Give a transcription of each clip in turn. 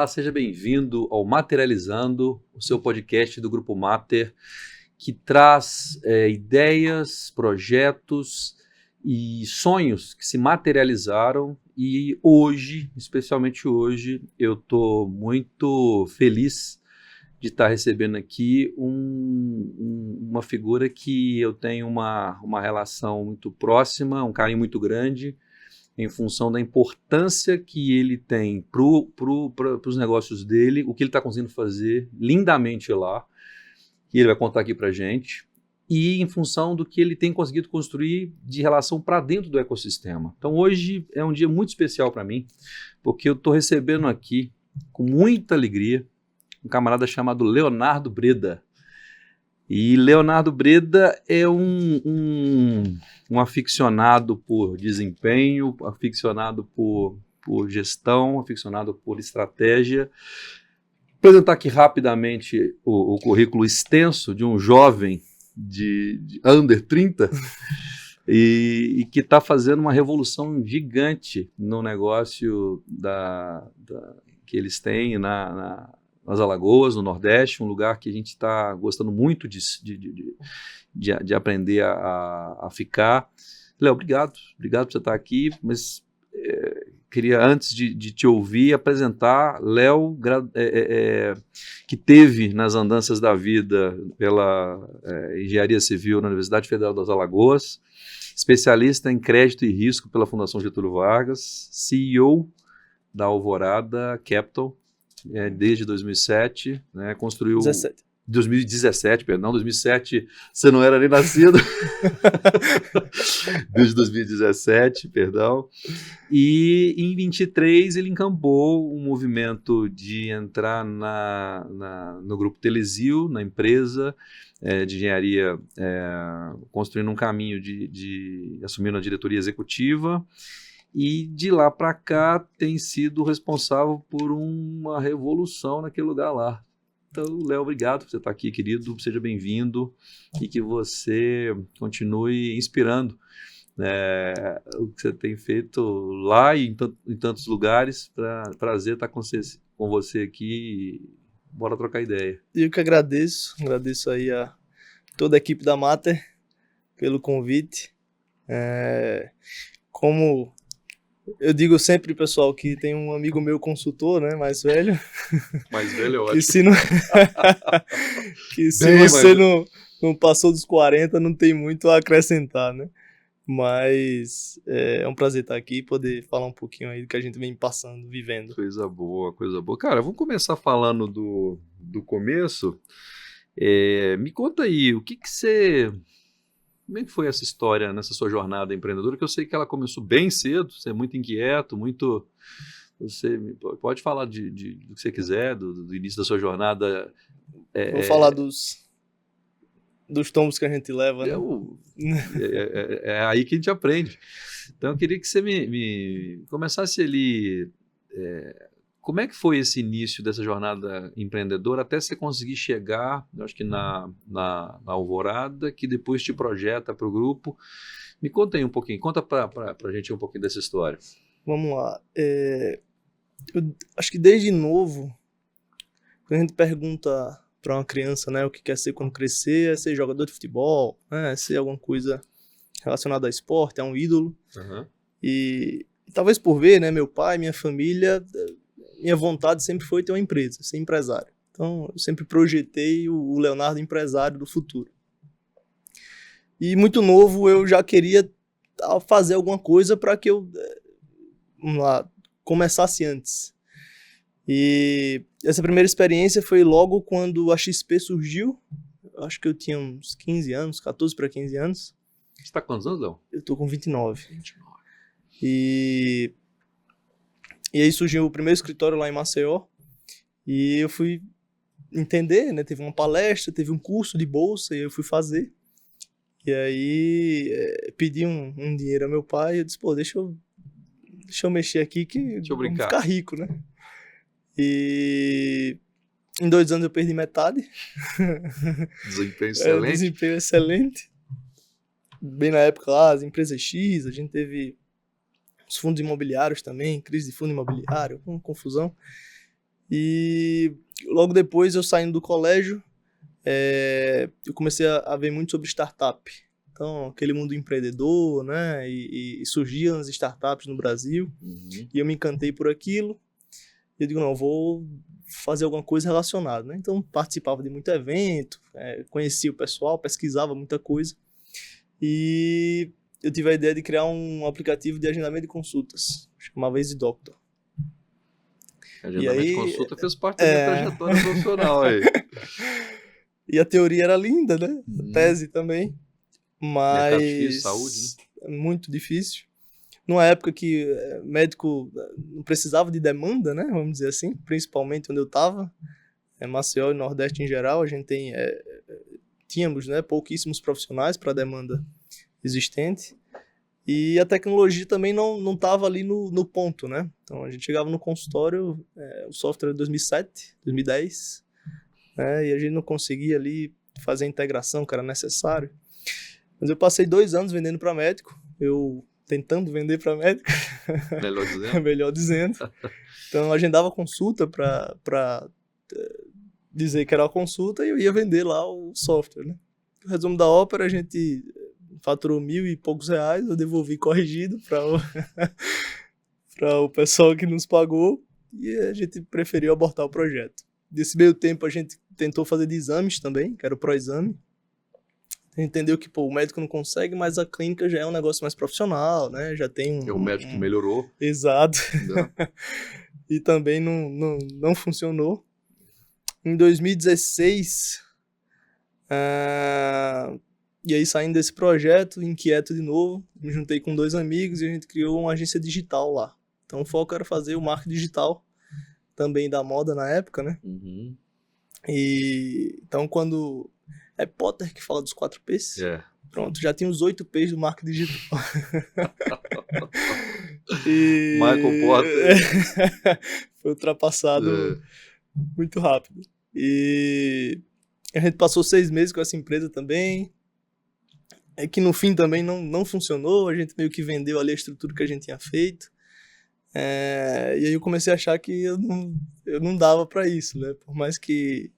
Olá, seja bem-vindo ao Materializando, o seu podcast do Grupo Mater, que traz ideias, projetos e sonhos que se materializaram. E hoje, especialmente hoje, eu estou muito feliz de estar recebendo aqui uma figura que eu tenho uma relação muito próxima, um carinho muito grande, em função da importância que ele tem para os negócios dele, o que ele está conseguindo fazer lindamente lá, que ele vai contar aqui para a gente, e em função do que ele tem conseguido construir de relação para dentro do ecossistema. Então hoje é um dia muito especial para mim, porque eu estou recebendo aqui, com muita alegria, um camarada chamado Leonardo Breda. E Leonardo Breda é um aficionado por desempenho, aficionado por gestão, aficionado por estratégia. Vou apresentar aqui rapidamente o currículo extenso de um jovem de under 30 e que está fazendo uma revolução gigante no negócio que eles têm nas Alagoas, no Nordeste, um lugar que a gente está gostando muito de aprender a ficar. Léo, obrigado por você estar aqui, mas queria, antes de te ouvir, apresentar Léo, que teve nas andanças da vida pela Engenharia Civil na Universidade Federal das Alagoas, especialista em crédito e risco pela Fundação Getúlio Vargas, CEO da Alvorada Capital, desde 2007, né, construiu... 2017, perdão, 2007 você não era nem nascido. Desde 2017, perdão. E em 23 ele encampou um movimento de entrar no Grupo Telezil, na empresa de engenharia, construindo um caminho de assumindo a diretoria executiva. E de lá para cá tem sido responsável por uma revolução naquele lugar lá. Então, Léo, obrigado por você estar aqui, querido. Seja bem-vindo e que você continue inspirando o que você tem feito lá e em tantos lugares. Prazer estar com você aqui. Bora trocar ideia. Eu que agradeço aí a toda a equipe da Mater pelo convite. Como eu digo sempre, pessoal, que tem um amigo meu consultor, né, mais velho. Mais velho é ótimo. Que se você não passou dos 40, não tem muito a acrescentar, né? Mas é um prazer estar aqui e poder falar um pouquinho aí do que a gente vem passando, vivendo. Coisa boa. Cara, vamos começar falando do começo. Me conta aí, como é que foi essa história nessa sua jornada empreendedora? Que eu sei que ela começou bem cedo, você é muito inquieto, você pode falar do que você quiser, do início da sua jornada. Vou falar dos tombos que a gente leva, né? É aí que a gente aprende. Então eu queria que você me começasse ali. Como é que foi esse início dessa jornada empreendedora até você conseguir chegar, eu acho que na Alvorada, que depois te projeta para o grupo? Me conta aí um pouquinho, conta para a gente um pouquinho dessa história. Vamos lá. Eu acho que desde novo, quando a gente pergunta para uma criança, né, o que quer ser quando crescer, é ser jogador de futebol, né, é ser alguma coisa relacionada a esporte, é um ídolo. Uhum. E talvez por ver, né, meu pai, minha família... Minha vontade sempre foi ter uma empresa, ser empresário. Então, eu sempre projetei o Leonardo empresário do futuro. E muito novo, eu já queria fazer alguma coisa para que eu começasse antes. E essa primeira experiência foi logo quando a XP surgiu. Acho que eu tinha uns 15 anos, 14 para 15 anos. Você está com quantos anos, Léo? Eu tô com 29. E aí surgiu o primeiro escritório lá em Maceió, e eu fui entender, né? Teve uma palestra, teve um curso de bolsa, e eu fui fazer. E aí pedi um dinheiro ao meu pai, e eu disse, pô, deixa eu mexer aqui que vamos ficar rico, né? E em 2 anos eu perdi metade. Desempenho excelente. Desempenho excelente. Bem na época lá, as empresas X, a gente teve os fundos imobiliários também, crise de fundo imobiliário, uma confusão. E logo depois, eu saindo do colégio, eu comecei a ver muito sobre startup. Então, aquele mundo empreendedor, né? E surgiam as startups no Brasil. E eu me encantei por aquilo. E eu digo, não, vou fazer alguma coisa relacionada, né? Então, participava de muito evento, conhecia o pessoal, pesquisava muita coisa. E eu tive a ideia de criar um aplicativo de agendamento de consultas. Chamava Easy Doctor. Agendamento de consulta fez parte da minha trajetória profissional aí. E a teoria era linda, né? A tese também. Mas... Mercado difícil, saúde, né? Muito difícil. Numa época que médico não precisava de demanda, né? Vamos dizer assim. Principalmente onde eu estava. Maceió e Nordeste em geral. A gente tínhamos, né, pouquíssimos profissionais para a demanda existente. E a tecnologia também não estava ali no ponto, né? Então a gente chegava no consultório, o software de 2007, 2010, né? E a gente não conseguia ali fazer a integração que era necessário. Mas eu passei 2 anos vendendo para médico, eu tentando vender para médico, melhor dizendo. Melhor dizendo. Então eu agendava consulta para dizer que era uma consulta e eu ia vender lá o software, né? O resumo da ópera, a gente faturou R$1.000 e poucos, eu devolvi corrigido para o pessoal que nos pagou e a gente preferiu abortar o projeto. Nesse meio tempo a gente tentou fazer de exames também, que era o ProExame. A gente entendeu que o médico não consegue, mas a clínica já é um negócio mais profissional, né? Já tem o médico que melhorou. Exato. E também não funcionou. Em 2016... E aí, saindo desse projeto, inquieto de novo, me juntei com 2 amigos e a gente criou uma agência digital lá. Então, o foco era fazer o marketing digital, também da moda na época, né? E então, quando... É Potter que fala dos 4 P's? Pronto, já tinha os 8 P's do marketing digital. Michael Potter. Foi ultrapassado muito rápido. E a gente passou 6 meses com essa empresa também. Que no fim também não funcionou, a gente meio que vendeu ali a estrutura que a gente tinha feito. E aí eu comecei a achar que eu não dava para isso, né? Por mais que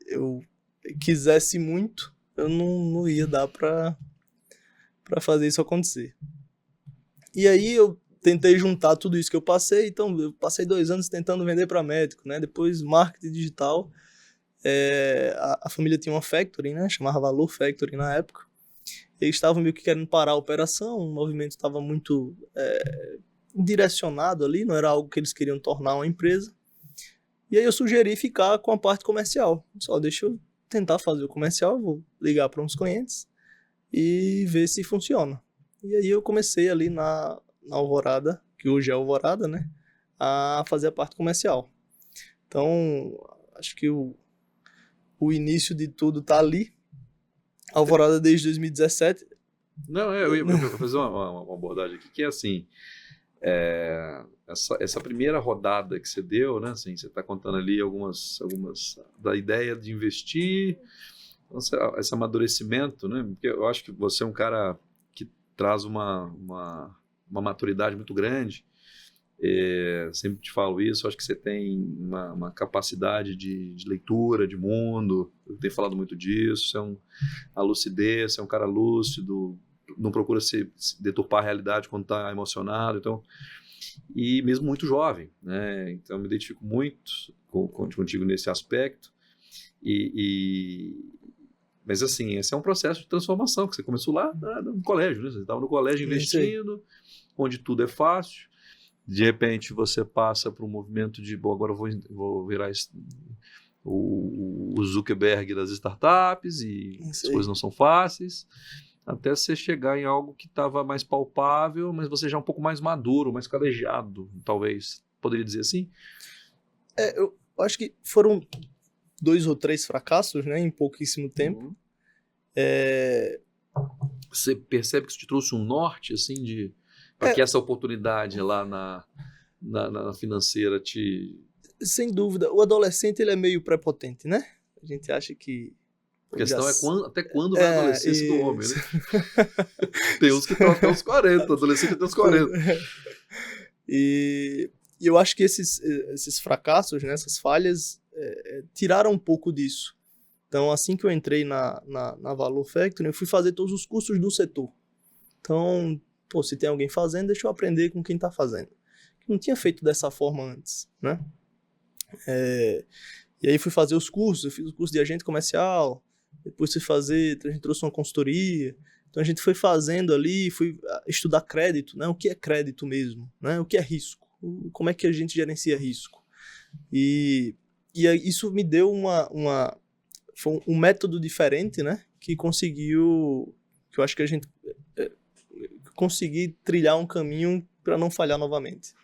eu quisesse muito, eu não ia dar para fazer isso acontecer. E aí eu tentei juntar tudo isso que eu passei, então eu passei 2 anos tentando vender para médico, né? Depois marketing digital, a família tinha uma factory, né? Chamava Valor Factory na época. Eles estavam meio que querendo parar a operação, o movimento estava muito direcionado ali, não era algo que eles queriam tornar uma empresa. E aí eu sugeri ficar com a parte comercial. Só deixa eu tentar fazer o comercial, vou ligar para uns clientes e ver se funciona. E aí eu comecei ali na Alvorada, que hoje é Alvorada, né, a fazer a parte comercial. Então, acho que o início de tudo tá ali. Alvorada desde 2017. Não, eu ia fazer uma abordagem aqui, que é assim, essa primeira rodada que você deu, né, assim, você está contando ali algumas da ideia de investir, esse amadurecimento, né, porque eu acho que você é um cara que traz uma maturidade muito grande, sempre te falo isso, acho que você tem uma capacidade de leitura de mundo, eu tenho falado muito disso, a lucidez, você é um cara lúcido, não procura se deturpar a realidade quando está emocionado, então, e mesmo muito jovem, né? Então eu me identifico muito contigo nesse aspecto, mas assim, esse é um processo de transformação, que você começou lá no colégio, né? Você estava no colégio investindo, onde tudo é fácil. De repente você passa para um movimento de, bom, agora eu vou virar o Zuckerberg das startups e as coisas não são fáceis, até você chegar em algo que estava mais palpável, mas você já é um pouco mais maduro, mais calejado, talvez, poderia dizer assim? Eu acho que foram 2 ou 3 fracassos, né, em pouquíssimo tempo. Você percebe que isso te trouxe um norte, assim, para que essa oportunidade lá na financeira te... Sem dúvida. O adolescente, ele é meio prepotente, né? A gente acha que... A questão é até quando vai a adolescência do homem, né? Tem uns que estão até os 40, adolescente até os 40. E eu acho que esses fracassos, né, essas falhas, tiraram um pouco disso. Então, assim que eu entrei na Valor Factory, eu fui fazer todos os cursos do setor. Então, pô, se tem alguém fazendo, deixa eu aprender com quem está fazendo. Não tinha feito dessa forma antes, né? E aí fui fazer os cursos, eu fiz o curso de agente comercial, depois a gente trouxe uma consultoria, então a gente foi fazendo ali, fui estudar crédito, né? O que é crédito mesmo, né? O que é risco, como é que a gente gerencia risco. E isso me deu foi um método diferente, né? Que eu acho que a gente consegui trilhar um caminho para não falhar novamente.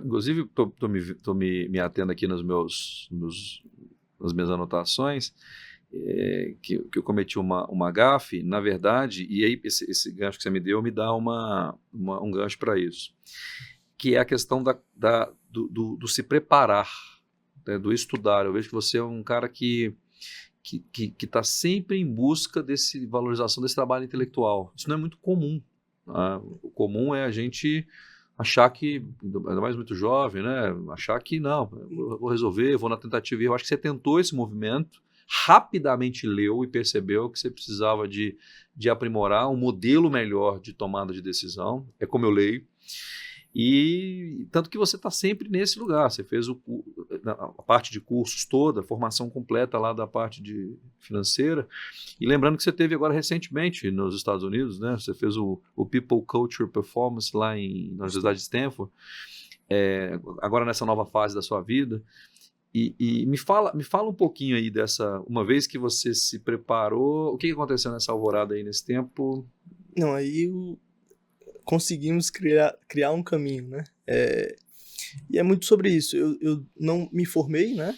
Inclusive, estou me atendo aqui nas minhas anotações, que eu cometi uma gafe, na verdade, e aí esse gancho que você me deu me dá um gancho para isso, que é a questão do se preparar, né, do estudar. Eu vejo que você é um cara que está sempre em busca dessa valorização desse trabalho intelectual. Isso não é muito comum. Tá? O comum é a gente achar que, ainda mais muito jovem, né? Achar que não, eu vou resolver, vou na tentativa. Eu acho que você tentou esse movimento, rapidamente leu e percebeu que você precisava de aprimorar um modelo melhor de tomada de decisão. É como eu leio. E tanto que você está sempre nesse lugar. Você fez a parte de cursos toda, a formação completa lá da parte financeira. E lembrando que você teve agora recentemente nos Estados Unidos, né? Você fez o People Culture Performance lá na Universidade de Stanford, agora nessa nova fase da sua vida. E me fala um pouquinho aí dessa, uma vez que você se preparou, o que aconteceu nessa alvorada aí nesse tempo? Não, aí conseguimos criar um caminho, né? E é muito sobre isso. Eu não me formei, né?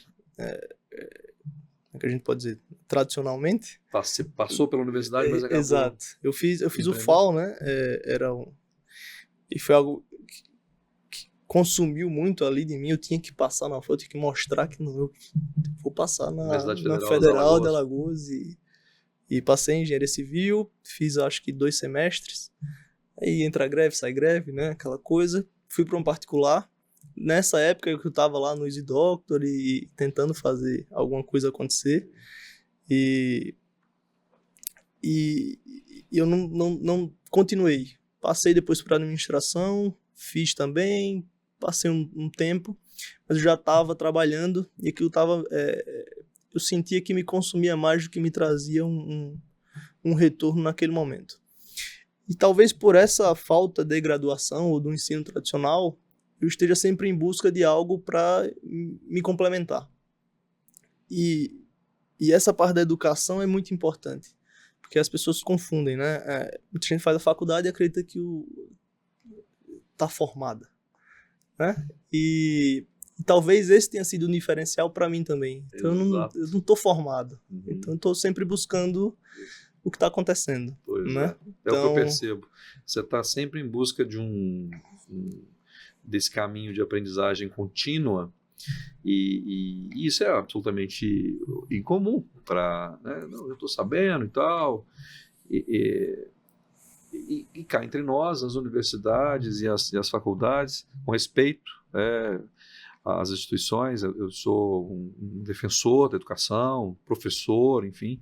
Que a gente pode dizer, tradicionalmente. Você passou pela universidade, mas acabou... Exato. Eu fiz o FAO, né? E foi algo que consumiu muito ali de mim. Eu tinha que passar na FAO, eu tinha que mostrar que não, eu vou passar na Federal de Alagoas. E passei em Engenharia Civil, fiz acho que 2 semestres. Aí entra greve, sai greve, né? Aquela coisa. Fui para um particular. Nessa época que eu estava lá no Easy Doctor e tentando fazer alguma coisa acontecer. E eu não continuei. Passei depois para administração, fiz também, passei um tempo, mas eu já estava trabalhando e aquilo estava... eu sentia que me consumia mais do que me trazia um retorno naquele momento. E talvez por essa falta de graduação ou do ensino tradicional, eu esteja sempre em busca de algo para me complementar. E essa parte da educação é muito importante, porque as pessoas confundem, né? Muita gente faz a faculdade e acredita que está formada, né? E talvez esse tenha sido um diferencial para mim também. Então eu não estou formado. Uhum. Então eu estou sempre buscando o que está acontecendo. Pois né? É o que eu percebo. Você está sempre em busca de desse caminho de aprendizagem contínua e isso é absolutamente incomum para... Né? Não, eu estou sabendo e tal. E cá entre nós, as universidades e as faculdades, com respeito às instituições, eu sou um defensor da educação, professor, enfim,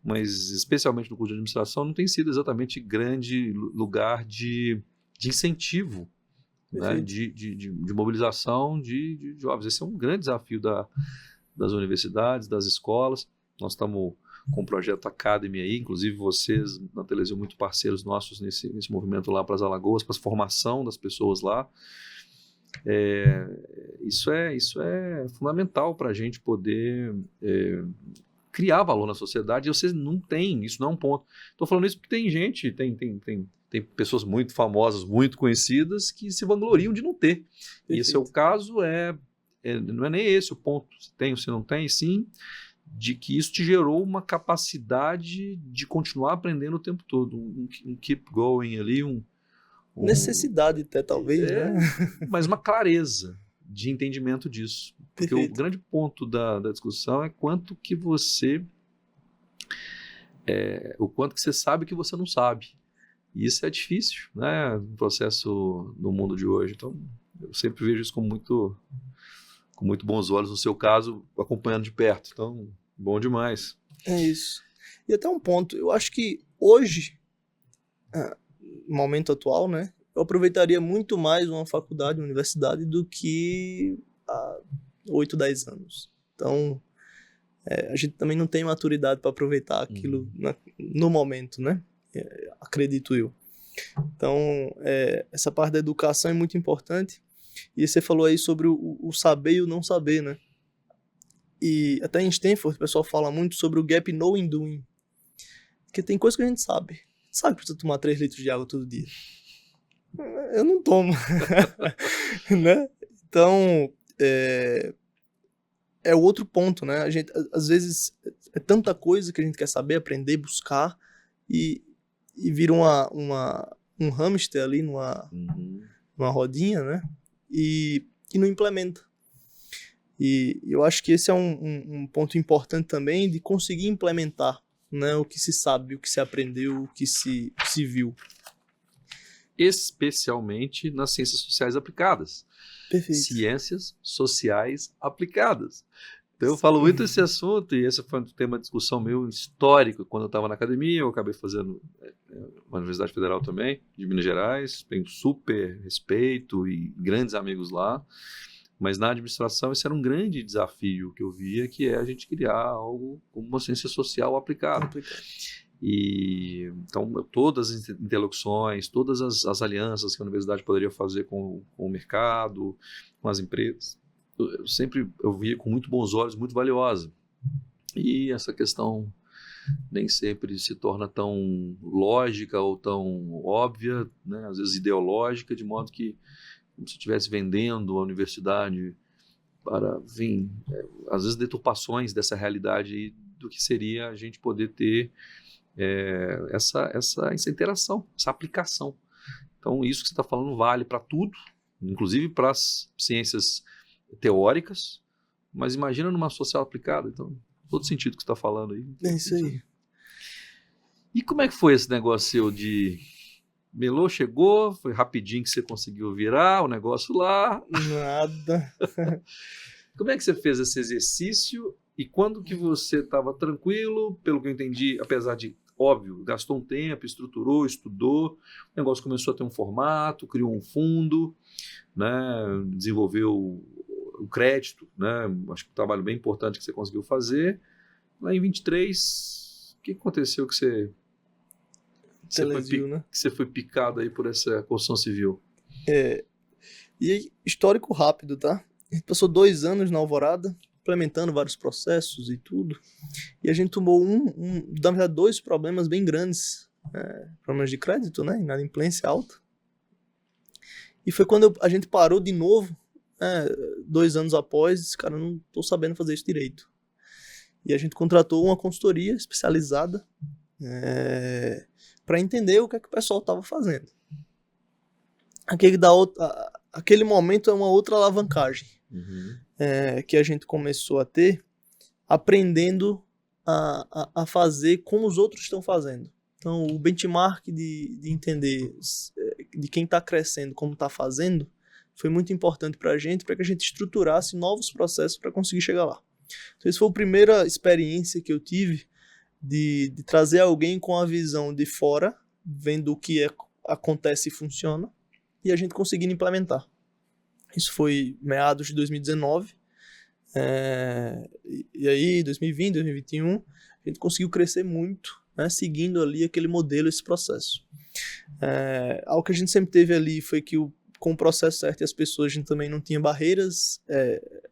mas especialmente no curso de administração não tem sido exatamente grande lugar de incentivo, né? de mobilização de jovens. Esse é um grande desafio das universidades, das escolas. Nós estamos com o projeto Academy aí, inclusive vocês na Telesio muito parceiros nossos nesse movimento lá para as Alagoas, para a formação das pessoas lá. Isso é fundamental para a gente poder criar valor na sociedade, e vocês não têm, isso não é um ponto. Estou falando isso porque tem gente, tem pessoas muito famosas, muito conhecidas, que se vangloriam de não ter. E esse é o caso, não é nem esse o ponto, se tem ou se não tem, sim, de que isso te gerou uma capacidade de continuar aprendendo o tempo todo, um keep going ali, necessidade até, talvez, né? Mas uma clareza de entendimento disso. Porque o grande ponto da discussão é quanto que você sabe que você não sabe. E isso é difícil, né? No processo no mundo de hoje. Então, eu sempre vejo isso com muito bons olhos, no seu caso, acompanhando de perto. Então, bom demais. É isso. E até um ponto, eu acho que hoje, no momento atual, né, eu aproveitaria muito mais uma faculdade, uma universidade, do que há 8, 10 anos. Então, a gente também não tem maturidade para aproveitar aquilo no momento, né? Acredito eu. Então, essa parte da educação é muito importante. E você falou aí sobre o saber e o não saber, né? E até em Stanford o pessoal fala muito sobre o gap knowing doing. Porque tem coisa que a gente sabe. Sabe que precisa tomar 3 litros de água todo dia. Eu não tomo. Né? Então, é o outro ponto, né? A gente, às vezes, é tanta coisa que a gente quer saber, aprender, buscar, e vira um hamster ali numa rodinha, né? E não implementa. E eu acho que esse é um ponto importante também de conseguir implementar, né, o que se sabe, o que se aprendeu, o que se viu. Especialmente nas ciências sociais aplicadas. Perfeito. Ciências sociais aplicadas. Então eu falo muito desse assunto, e esse foi um tema de discussão meu histórico. Quando eu estava na academia, eu acabei fazendo uma Universidade Federal também, de Minas Gerais, tenho super respeito e grandes amigos lá, mas na administração esse era um grande desafio que eu via, que é a gente criar algo como uma ciência social aplicada. E então todas as interlocuções, todas as alianças que a universidade poderia fazer com o mercado, com as empresas, eu via com muito bons olhos, muito valiosa. E essa questão nem sempre se torna tão lógica ou tão óbvia, né? Às vezes ideológica, de modo que como se estivesse vendendo a universidade para, enfim, às vezes deturpações dessa realidade do que seria a gente poder ter essa interação, essa aplicação. Então, isso que você está falando vale para tudo, inclusive para as ciências teóricas, mas imagina numa social aplicada. Então, todo sentido que você está falando aí. É isso aí. E como é que foi esse negócio seu de... Melô chegou, foi rapidinho que você conseguiu virar o negócio lá? Nada. Como é que você fez esse exercício e quando que você estava tranquilo, pelo que eu entendi, apesar de, óbvio, gastou um tempo, estruturou, estudou, o negócio começou a ter um formato, criou um fundo, né, desenvolveu o crédito, né, acho que um trabalho bem importante que você conseguiu fazer. Lá em 23, o que aconteceu que você foi picado aí por essa construção civil? E aí, histórico rápido, tá? A gente passou 2 anos na Alvorada, implementando vários processos e tudo, e a gente tomou na verdade, 2 problemas bem grandes, problemas de crédito, né, inadimplência alta, e foi quando a gente parou de novo, 2 anos após, disse, cara, não tô sabendo fazer isso direito, e a gente contratou uma consultoria especializada para entender o que é que o pessoal estava fazendo. Aquele momento é uma outra alavancagem que a gente começou a ter, aprendendo a fazer como os outros estão fazendo. Então, o benchmark de entender de quem está crescendo, como está fazendo, foi muito importante para que a gente estruturasse novos processos para conseguir chegar lá. Então, essa foi a primeira experiência que eu tive de trazer alguém com a visão de fora, vendo o que acontece e funciona, e a gente conseguindo implementar. Isso foi meados de 2019, e aí 2020, 2021, a gente conseguiu crescer muito, né, seguindo ali aquele modelo, esse processo. Algo que a gente sempre teve ali foi que com o processo certo e as pessoas, a gente também não tinha barreiras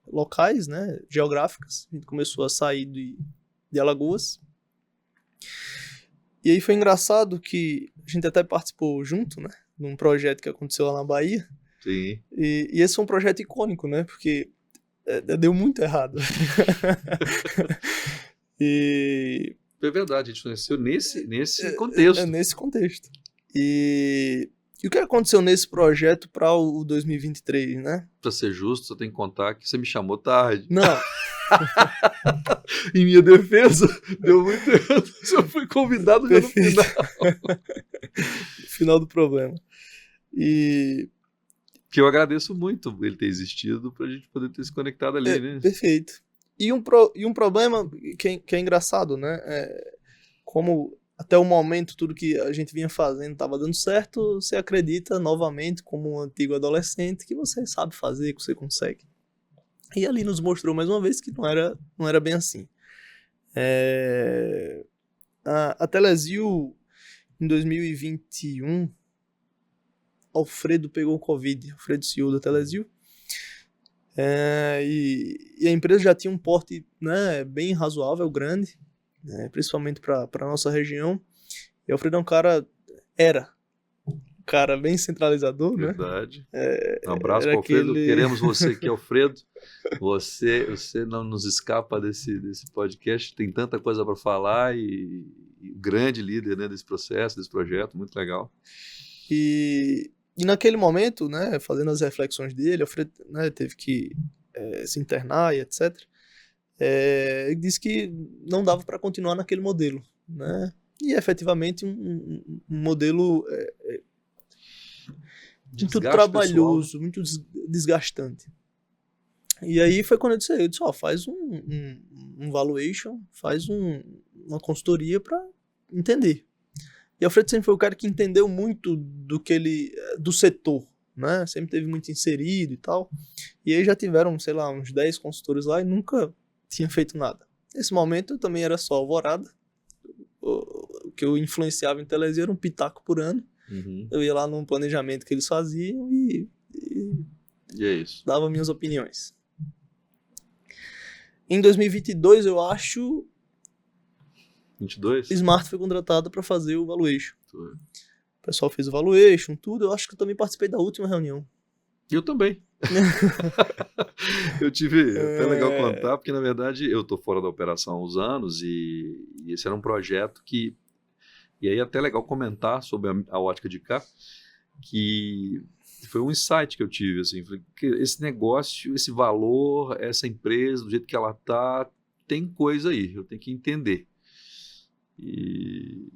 locais, né, geográficas. A gente começou a sair de Alagoas. E aí foi engraçado que a gente até participou junto, né, num projeto que aconteceu lá na Bahia. Sim. E esse foi um projeto icônico, né, porque deu muito errado. E... É verdade, a gente conheceu nesse contexto. Nesse contexto. E o que aconteceu nesse projeto para o 2023, né? Para ser justo, você tem que contar que você me chamou tarde. Não, Em minha defesa, deu muito errado. Eu fui convidado já no Perfeito. final. Final do problema. E Que eu agradeço muito ele ter existido pra gente poder ter se conectado ali, né? perfeito. E um problema que é engraçado, né? Como até o momento tudo que a gente vinha fazendo estava dando certo, você acredita novamente como um antigo adolescente que você sabe fazer, que você consegue. E ali nos mostrou mais uma vez que não era bem assim. A Telezil, em 2021, Alfredo pegou o Covid, Alfredo CEO da Telezil. E a empresa já tinha um porte, né, bem razoável, grande, né, principalmente para a nossa região. E Alfredo é um cara bem centralizador, né? Verdade. Um abraço era para Alfredo. aquele- Queremos você aqui, Alfredo. Você não nos escapa desse podcast. Tem tanta coisa para falar e grande líder, né, desse processo, desse projeto. Muito legal. E naquele momento, né, fazendo as reflexões dele, Alfredo, né, teve que se internar e etc. Ele disse que não dava para continuar naquele modelo, né? E efetivamente um modelo muito Desgaste trabalhoso, pessoal. muito desgastante. E aí foi quando eu disse, faz um valuation, faz uma consultoria para entender. E Alfredo sempre foi o cara que entendeu muito do setor, né? Sempre teve muito inserido e tal. E aí já tiveram, sei lá, uns 10 consultores lá e nunca tinha feito nada. Nesse momento eu também era só alvorada. O que eu influenciava em Telezia era um pitaco por ano. Uhum. Eu ia lá num planejamento que eles faziam e é isso. dava minhas opiniões. Em 2022, eu acho, 22? Smart foi contratado para fazer o valuation. Foi. O pessoal fez o valuation, tudo. Eu acho que eu também participei da última reunião. Eu também. Eu tive, até legal contar, porque na verdade eu estou fora da operação há uns anos e esse era um projeto que, e aí é até legal comentar sobre a ótica de cá, que foi um insight que eu tive, assim, que esse negócio, esse valor, essa empresa, do jeito que ela está, tem coisa aí, eu tenho que entender. E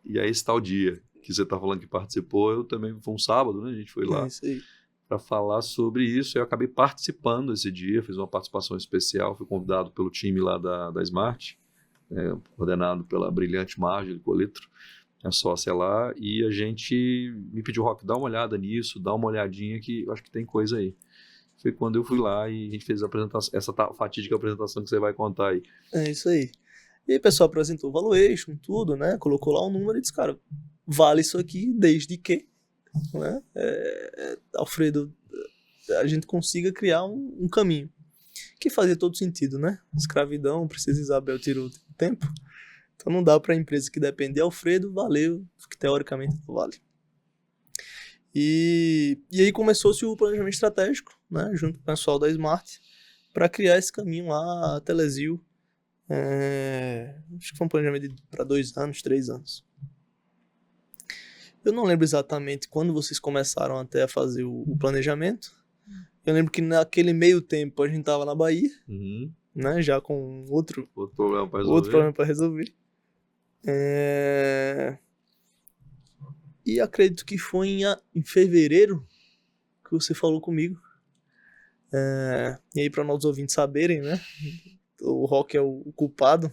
aí esse tal dia que você está falando que participou, eu também, foi um sábado, né, a gente foi lá. Isso aí. Para falar sobre isso. Eu acabei participando esse dia, fiz uma participação especial, fui convidado pelo time lá da Smart, coordenado pela brilhante Marjorie Coletro, a sócia lá, e a gente me pediu, Rock, dá uma olhada nisso, dá uma olhadinha que eu acho que tem coisa aí. Foi quando eu fui lá e a gente fez a apresentação, essa fatídica apresentação que você vai contar aí. É isso aí. E aí o pessoal apresentou o valuation, tudo, né? Colocou lá um número e disse, cara, vale isso aqui desde que, né? Alfredo, a gente consiga criar um caminho. Que fazia todo sentido, né? Escravidão, Princesa Isabel tirou tempo. Então não dá para a empresa que depende de Alfredo valer o que teoricamente não vale. E aí começou-se o planejamento estratégico, né? Junto com o pessoal da Smart, para criar esse caminho lá, a Telezil. Acho que foi um planejamento para 2 anos, 3 anos. Eu não lembro exatamente quando vocês começaram até a fazer o planejamento. Eu lembro que naquele meio tempo a gente estava na Bahia, né, já com outro problema para resolver. E acredito que foi em fevereiro que você falou comigo. E aí, para nossos ouvintes saberem, né? O Rock é o culpado.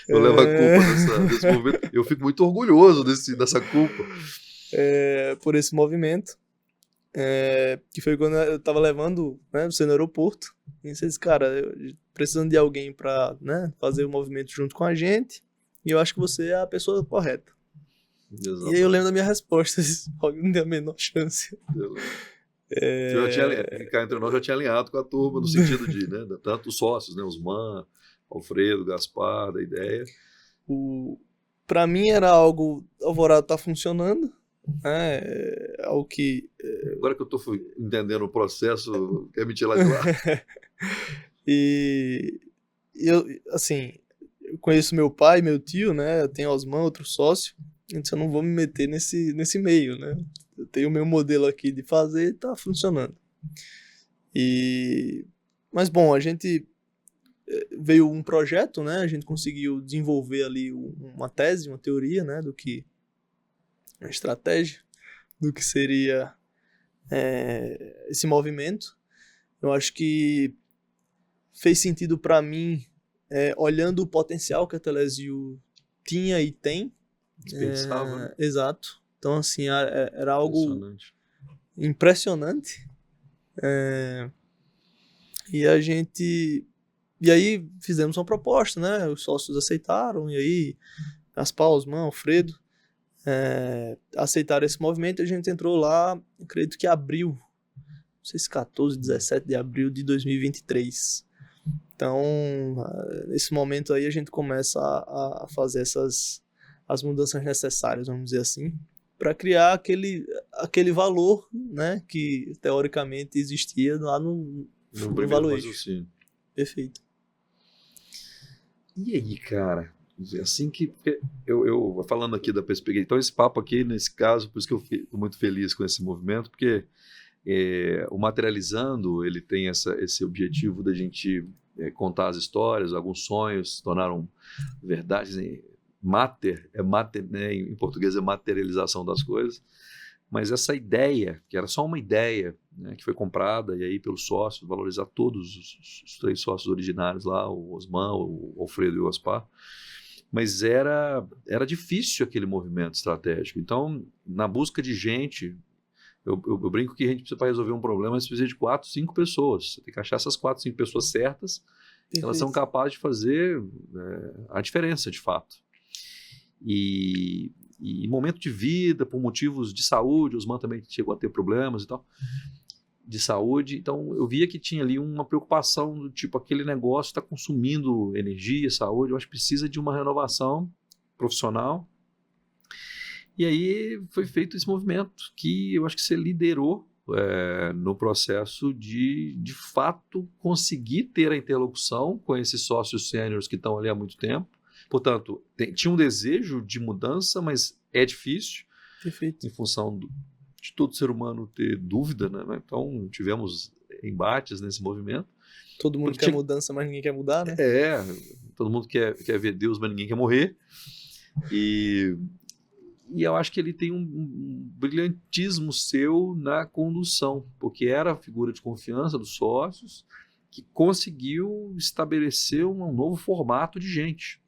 Eu levo a culpa desse movimento. Eu fico muito orgulhoso dessa culpa. Por esse movimento. Que foi quando eu tava levando, né, você no aeroporto. E você disse, cara, precisando de alguém pra, né, fazer o movimento junto com a gente. E eu acho que você é a pessoa correta. Exatamente. E aí eu lembro da minha resposta. Não tem a menor chance. Cá entre nós já tinha alinhado com a turma no sentido de, né, tanto os sócios, né, Osman, Alfredo, Gaspar, da ideia. Pra mim era algo, Alvorada tá funcionando, algo que... Agora que eu tô entendendo o processo, quer me tirar de lá? E eu, assim, eu conheço meu pai, meu tio, né, eu tenho Osman, outro sócio, então eu não vou me meter nesse meio, né. Eu tenho o meu modelo aqui de fazer e tá funcionando. Mas bom, a gente veio um projeto, né? A gente conseguiu desenvolver ali uma tese, uma teoria, né? Uma estratégia do que seria esse movimento. Eu acho que fez sentido para mim, olhando o potencial que a Telesio tinha e tem. Dispensava, né? Exato. Então, assim, era algo impressionante. E aí fizemos uma proposta, né? Os sócios aceitaram, e aí Gaspar, Osman, Alfredo aceitaram esse movimento, e a gente entrou lá, acredito que abril, não sei se 14, 17 de abril de 2023. Então, nesse momento aí a gente começa a fazer as mudanças necessárias, vamos dizer assim, para criar aquele valor, né, que teoricamente existia lá no valuation. Perfeito. E aí, cara, assim que eu falando aqui da perspectiva, então esse papo aqui, nesse caso, por isso que eu fico muito feliz com esse movimento, porque o Materializando, ele tem esse objetivo da gente contar as histórias, alguns sonhos se tornaram verdades. Mater, né, em português é materialização das coisas, mas essa ideia, que era só uma ideia, né, que foi comprada, e aí pelos sócios, valorizar todos os 3 sócios originários lá, o Osman, o Alfredo e o Gaspar, mas era difícil aquele movimento estratégico. Então, na busca de gente, eu brinco que a gente precisa, para resolver um problema, você precisa de 4, 5 pessoas. Você tem que achar essas 4, 5 pessoas certas, elas são capazes de fazer a diferença, de fato. E momento de vida, por motivos de saúde, o Osman também chegou a ter problemas e tal, de saúde, então eu via que tinha ali uma preocupação do tipo, aquele negócio está consumindo energia, saúde, eu acho que precisa de uma renovação profissional. E aí foi feito esse movimento que eu acho que você liderou no processo de fato conseguir ter a interlocução com esses sócios sêniores que estão ali há muito tempo. Portanto, tinha um desejo de mudança, mas é difícil. Perfeito. Em função de todo ser humano ter dúvida, né? Então tivemos embates nesse movimento. Todo mundo quer mudança, mas ninguém quer mudar, né? Todo mundo quer ver Deus, mas ninguém quer morrer. E eu acho que ele tem um brilhantismo seu na condução, porque era a figura de confiança dos sócios que conseguiu estabelecer um novo formato de gente.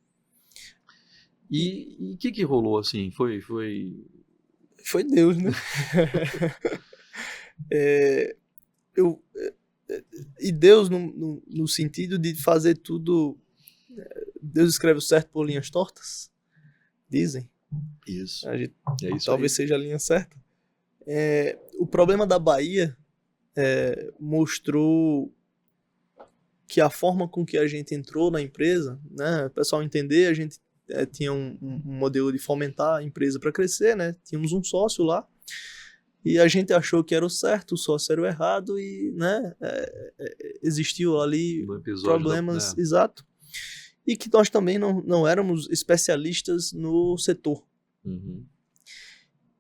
E o que rolou assim? Foi Deus, né? E Deus no sentido de fazer tudo. Deus escreve o certo por linhas tortas, dizem. Isso. Talvez seja a linha certa. O problema da Bahia mostrou que a forma com que a gente entrou na empresa, né, o pessoal entender, a gente tinha um modelo de fomentar a empresa para crescer, né? Tínhamos um sócio lá e a gente achou que era o certo, o sócio era o errado e, né, existiu ali problemas, exato, e que nós também não éramos especialistas no setor. Uhum.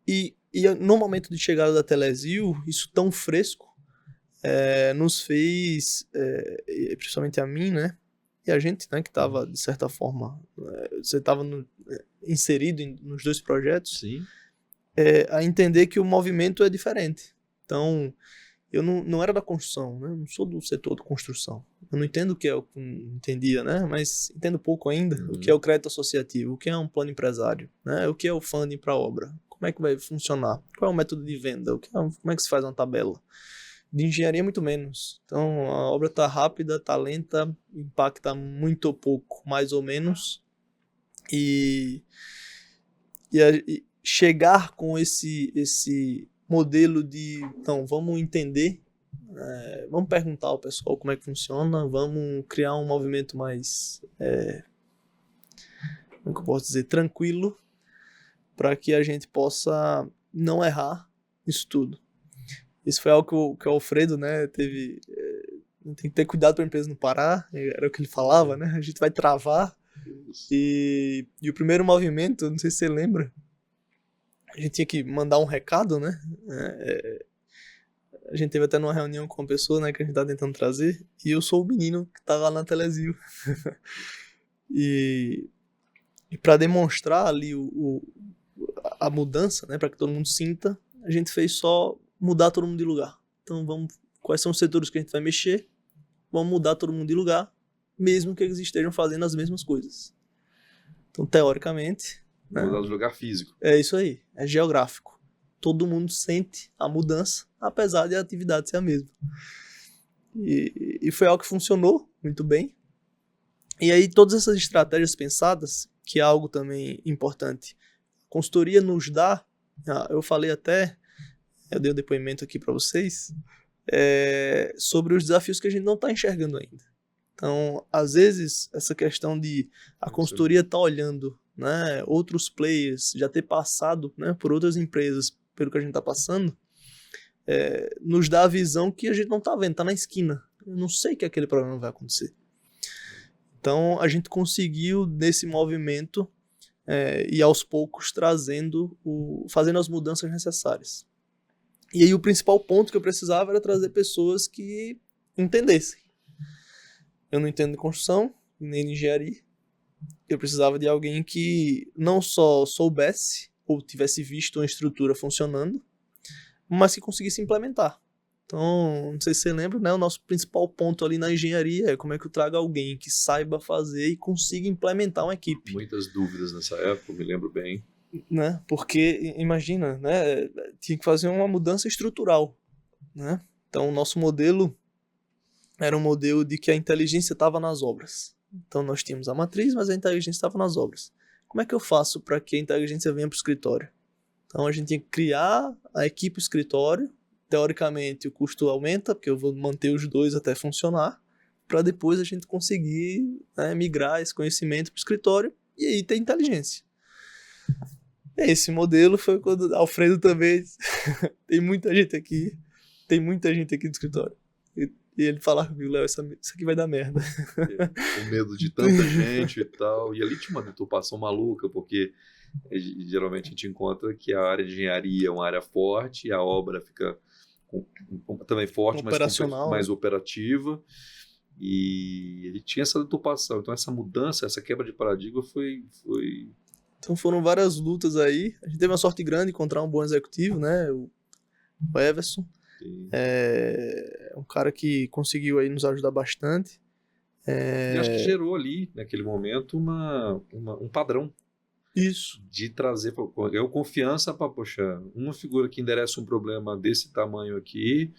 E no momento de chegada da Telesio, isso tão fresco nos fez, principalmente a mim, né? E a gente, né, que estava, de certa forma, você estava inserido nos 2 projetos, sim, a entender que o movimento é diferente. Então, eu não era da construção, né? Não sou do setor de construção. Eu não entendo o que eu entendia, né? Mas entendo pouco ainda o que é o crédito associativo, o que é um plano empresário, né? O que é o funding para a obra, como é que vai funcionar, qual é o método de venda, como é que se faz uma tabela. De engenharia, muito menos. Então, a obra está rápida, está lenta, impacta muito ou pouco, mais ou menos. E chegar com esse modelo de, então, vamos entender, vamos perguntar ao pessoal como é que funciona, vamos criar um movimento mais, como que eu posso dizer, tranquilo, para que a gente possa não errar isso tudo. Isso foi algo que o Alfredo, né, teve... tem que ter cuidado para a empresa não parar, era o que ele falava, né? A gente vai travar. E o primeiro movimento, não sei se você lembra, a gente tinha que mandar um recado, né? A gente teve até numa reunião com uma pessoa, né, que a gente tá tentando trazer, e eu sou o menino que tá lá na Telezil. E para demonstrar ali a mudança, né, para que todo mundo sinta, a gente fez só mudar todo mundo de lugar. Então quais são os setores que a gente vai mexer? Vamos mudar todo mundo de lugar, mesmo que eles estejam fazendo as mesmas coisas. Então, teoricamente, né, Mudar de lugar físico. é isso aí, é geográfico. Todo mundo sente a mudança, apesar de a atividade ser a mesma. E foi algo que funcionou muito bem. E aí, todas essas estratégias pensadas, que é algo também importante, a consultoria nos dá, eu falei até, eu dei um depoimento aqui para vocês, sobre os desafios que a gente não está enxergando ainda. Então, às vezes, essa questão de a consultoria estar olhando, né, outros players, já ter passado, né, por outras empresas, pelo que a gente está passando, nos dá a visão que a gente não está vendo, está na esquina. Eu não sei que aquele problema vai acontecer. Então, a gente conseguiu, nesse movimento, e aos poucos fazendo as mudanças necessárias. E aí o principal ponto que eu precisava era trazer pessoas que entendessem. Eu não entendo de construção, nem de engenharia. Eu precisava de alguém que não só soubesse ou tivesse visto uma estrutura funcionando, mas que conseguisse implementar. Então, não sei se você lembra, né? O nosso principal ponto ali na engenharia é como é que eu trago alguém que saiba fazer e consiga implementar uma equipe. Muitas dúvidas nessa época, eu me lembro bem. Né? Porque, imagina, né? Tinha que fazer uma mudança estrutural, né? Então, o nosso modelo era um modelo de que a inteligência estava nas obras. Então, nós tínhamos a matriz, mas a inteligência estava nas obras. Como é que eu faço para que a inteligência venha para o escritório? Então, a gente tinha que criar a equipe escritório. Teoricamente, o custo aumenta, porque eu vou manter os dois até funcionar, para depois a gente conseguir, né, migrar esse conhecimento para o escritório e aí ter inteligência. Esse modelo foi quando Alfredo também tem muita gente aqui no escritório. E ele falava comigo, Léo, isso aqui vai dar merda. Com medo de tanta gente e tal. E ali tinha uma deturpação maluca, porque geralmente a gente encontra que a área de engenharia é uma área forte, e a obra fica também forte, operacional, mais operativa. E ele tinha essa deturpação. Então essa mudança, essa quebra de paradigma foi... Então foram várias lutas aí. A gente teve uma sorte grande de encontrar um bom executivo, né? O Everson. Sim. É um cara que conseguiu aí nos ajudar bastante. E acho que gerou ali, naquele momento, um padrão. Isso. De trazer, eu confiança para, poxa, uma figura que endereça um problema desse tamanho aqui.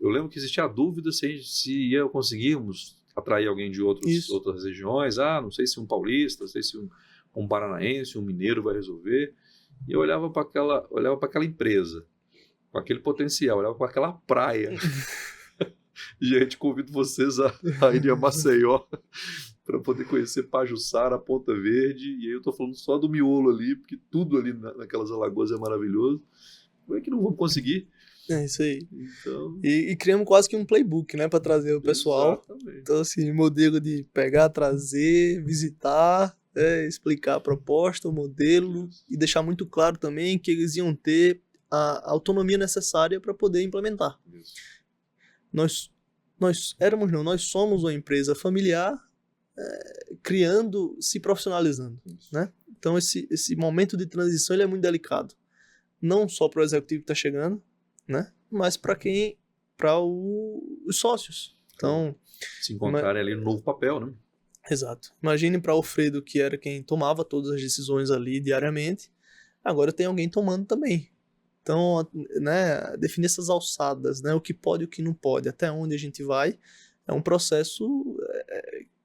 Eu lembro que existia a dúvida se conseguirmos atrair alguém de outras regiões. Não sei se um paulista, não sei se um paranaense, um mineiro vai resolver. E eu olhava para aquela empresa, com aquele potencial, olhava para aquela praia. Gente, convido vocês a irem a Maceió para poder conhecer Pajuçara, Ponta Verde. E aí eu tô falando só do miolo ali, porque tudo ali naquelas alagoas é maravilhoso. Como é que não vamos conseguir? É isso aí. Então... E criamos quase que um playbook, né, para trazer o pessoal. Exatamente. Então, assim, modelo de pegar, trazer, visitar, explicar a proposta, o modelo, e deixar muito claro também que eles iam ter a autonomia necessária para poder implementar. Isso. Nós somos uma empresa familiar, se profissionalizando, né? Então esse momento de transição ele é muito delicado, não só para o executivo que está chegando, né? Mas para os sócios. Então se encontrarem ali no novo papel, né? Exato. Imagine para Alfredo, que era quem tomava todas as decisões ali diariamente, agora tem alguém tomando também. Então, né, definir essas alçadas, né, o que pode e o que não pode, até onde a gente vai, é um processo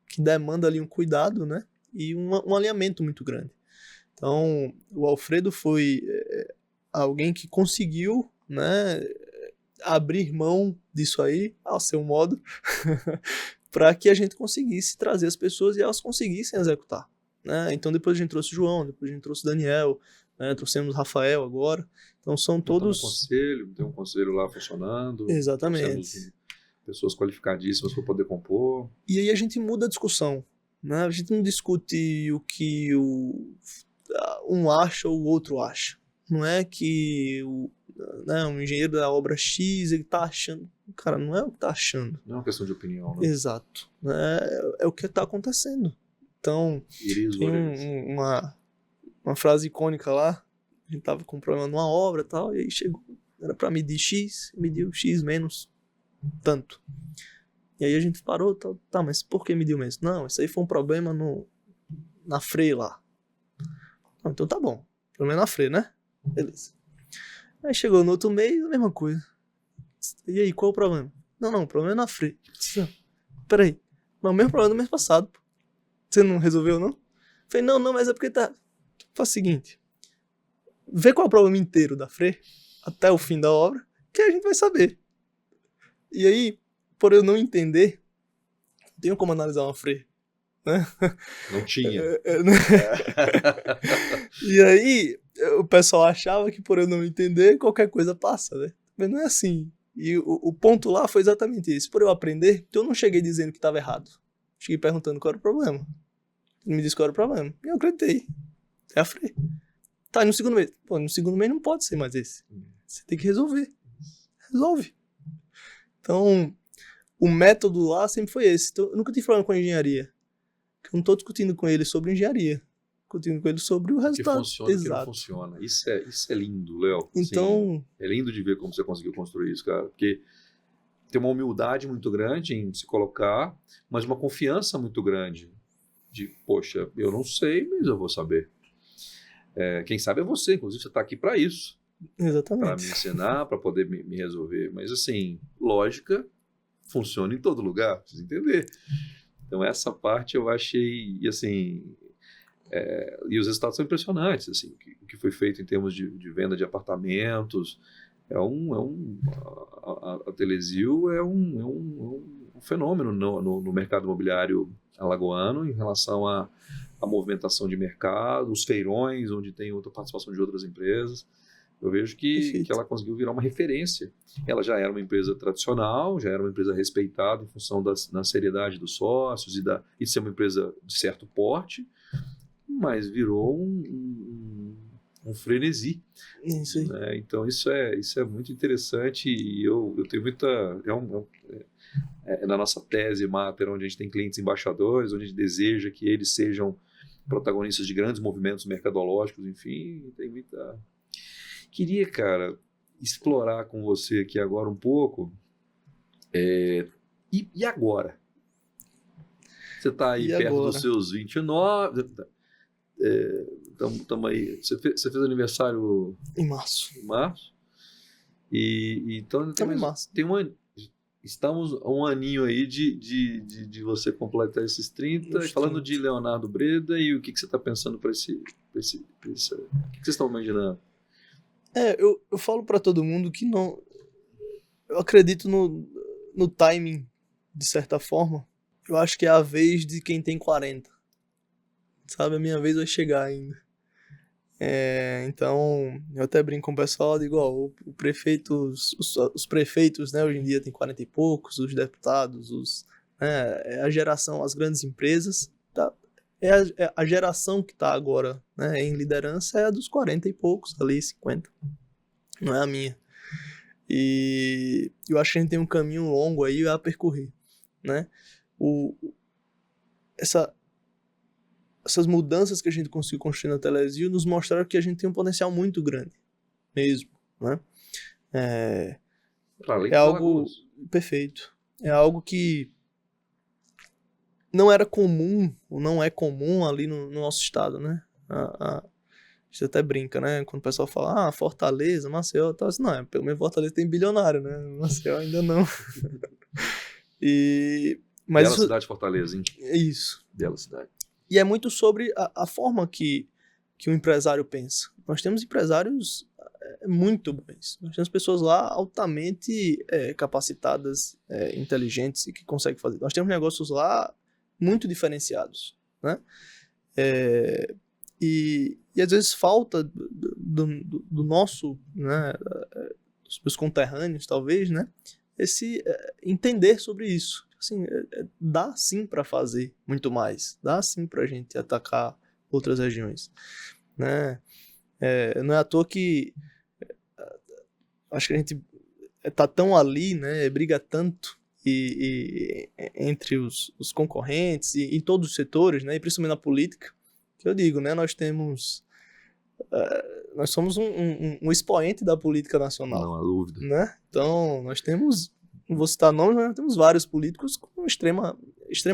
que demanda ali um cuidado, né, e um alinhamento muito grande. Então, o Alfredo foi alguém que conseguiu, né, abrir mão disso aí, ao seu modo, para que a gente conseguisse trazer as pessoas e elas conseguissem executar. Né? Então, depois a gente trouxe o João, depois a gente trouxe o Daniel, né? Trouxemos o Rafael agora. Então, são todos... Tem um conselho lá funcionando. Exatamente. Pessoas qualificadíssimas para poder compor. E aí a gente muda a discussão. Né? A gente não discute o que um acha ou o outro acha. Não é que né, um engenheiro da obra X, ele tá achando. Cara, não é o que tá achando. Não é uma questão de opinião, né? Exato. É o que tá acontecendo. Então, tem uma frase icônica lá. A gente tava com um problema numa obra e tal, e aí chegou, era pra medir X, mediu X menos tanto. E aí a gente parou, tá, mas por que mediu menos? Não, isso aí foi um problema na freio lá. Não, então tá bom, problema na freio, né? Beleza. Aí chegou no outro mês, a mesma coisa. E aí, qual o problema? Não, o problema é na freio. Peraí, mas o mesmo problema do mês passado, pô. Você não resolveu, não? Falei, não, mas é porque tá... Faz o seguinte, vê qual é o problema inteiro da freio, até o fim da obra, que a gente vai saber. E aí, por eu não entender, não tenho como analisar uma freio, né? Não tinha. E aí, o pessoal achava que por eu não entender, qualquer coisa passa, né? Mas não é assim. E o ponto lá foi exatamente isso. Por eu aprender, eu não cheguei dizendo que estava errado. Cheguei perguntando qual era o problema. Ele me disse qual era o problema. E eu acreditei. É a freio. Tá, e no segundo mês? Pô, no segundo mês não pode ser mais esse. Você tem que resolver. Resolve. Então, o método lá sempre foi esse. Então, eu nunca tive problema com a engenharia. Eu não tô discutindo com ele sobre engenharia. Discutindo com ele sobre o resultado. Que funciona e que não funciona. Isso é lindo, Léo. Então... Assim, é lindo de ver como você conseguiu construir isso, cara. Porque tem uma humildade muito grande em se colocar, mas uma confiança muito grande. De, poxa, eu não sei, mas eu vou saber. Quem sabe é você, inclusive você está aqui para isso. Exatamente. Para me ensinar, para poder me resolver. Mas assim, lógica funciona em todo lugar, precisa entender. Então essa parte eu achei, e assim, e os resultados são impressionantes, assim, o que foi feito em termos de venda de apartamentos, a Telezil é um fenômeno no mercado imobiliário alagoano em relação à movimentação de mercado, os feirões, onde tem outra participação de outras empresas. Eu vejo que ela conseguiu virar uma referência. Ela já era uma empresa tradicional, já era uma empresa respeitada em função da seriedade dos sócios e de ser uma empresa de certo porte, mas virou um frenesi. Isso aí. Né? Então isso é muito interessante e eu tenho muita... na nossa tese Mater, onde a gente tem clientes embaixadores, onde a gente deseja que eles sejam protagonistas de grandes movimentos mercadológicos, enfim, tem muita... Queria, cara, explorar com você aqui agora um pouco. E agora? Você está aí perto dos seus 29. Estamos aí. Você fez aniversário em março. Então estamos um aninho aí de você completar esses 30. Falando de Leonardo Breda, e o que você está pensando para esse. O que vocês estão imaginando? Eu falo pra todo mundo que não... Eu acredito no timing, de certa forma. Eu acho que é a vez de quem tem 40. Sabe, a minha vez vai chegar ainda. Então, eu até brinco com o pessoal, digo, os prefeitos, né, hoje em dia tem 40 e poucos, os deputados, a geração, as grandes empresas, tá? A geração que está agora, né, em liderança é a dos 40 e poucos, ali 50. Não é a minha. E eu acho que a gente tem um caminho longo aí a percorrer, né? Essas mudanças que a gente conseguiu construir na Telezil nos mostraram que a gente tem um potencial muito grande, mesmo, né? É algo perfeito. É algo que não era comum, ou não é comum ali no nosso estado, né? A gente até brinca, né? Quando o pessoal fala, Fortaleza, Maceió, tal, assim, não, pelo menos Fortaleza tem bilionário, né? Maceió ainda não. Bela cidade, Fortaleza, hein? Isso. Bela cidade. E é muito sobre a forma que o empresário pensa. Nós temos empresários muito bons. Nós temos pessoas lá altamente capacitadas, inteligentes e que conseguem fazer. Nós temos negócios lá muito diferenciados, né? E às vezes falta do nosso, né, dos meus conterrâneos, talvez, né, esse entender sobre isso. Assim, dá sim para fazer muito mais, dá sim para a gente atacar outras regiões, né? Não é à toa que acho que a gente tá tão ali, né, briga tanto entre os concorrentes e em todos os setores, né, e principalmente na política, que eu digo, né, nós somos um expoente da política nacional. Não há dúvida. Né? Então, nós temos, não vou citar nomes, mas nós temos vários políticos com extrema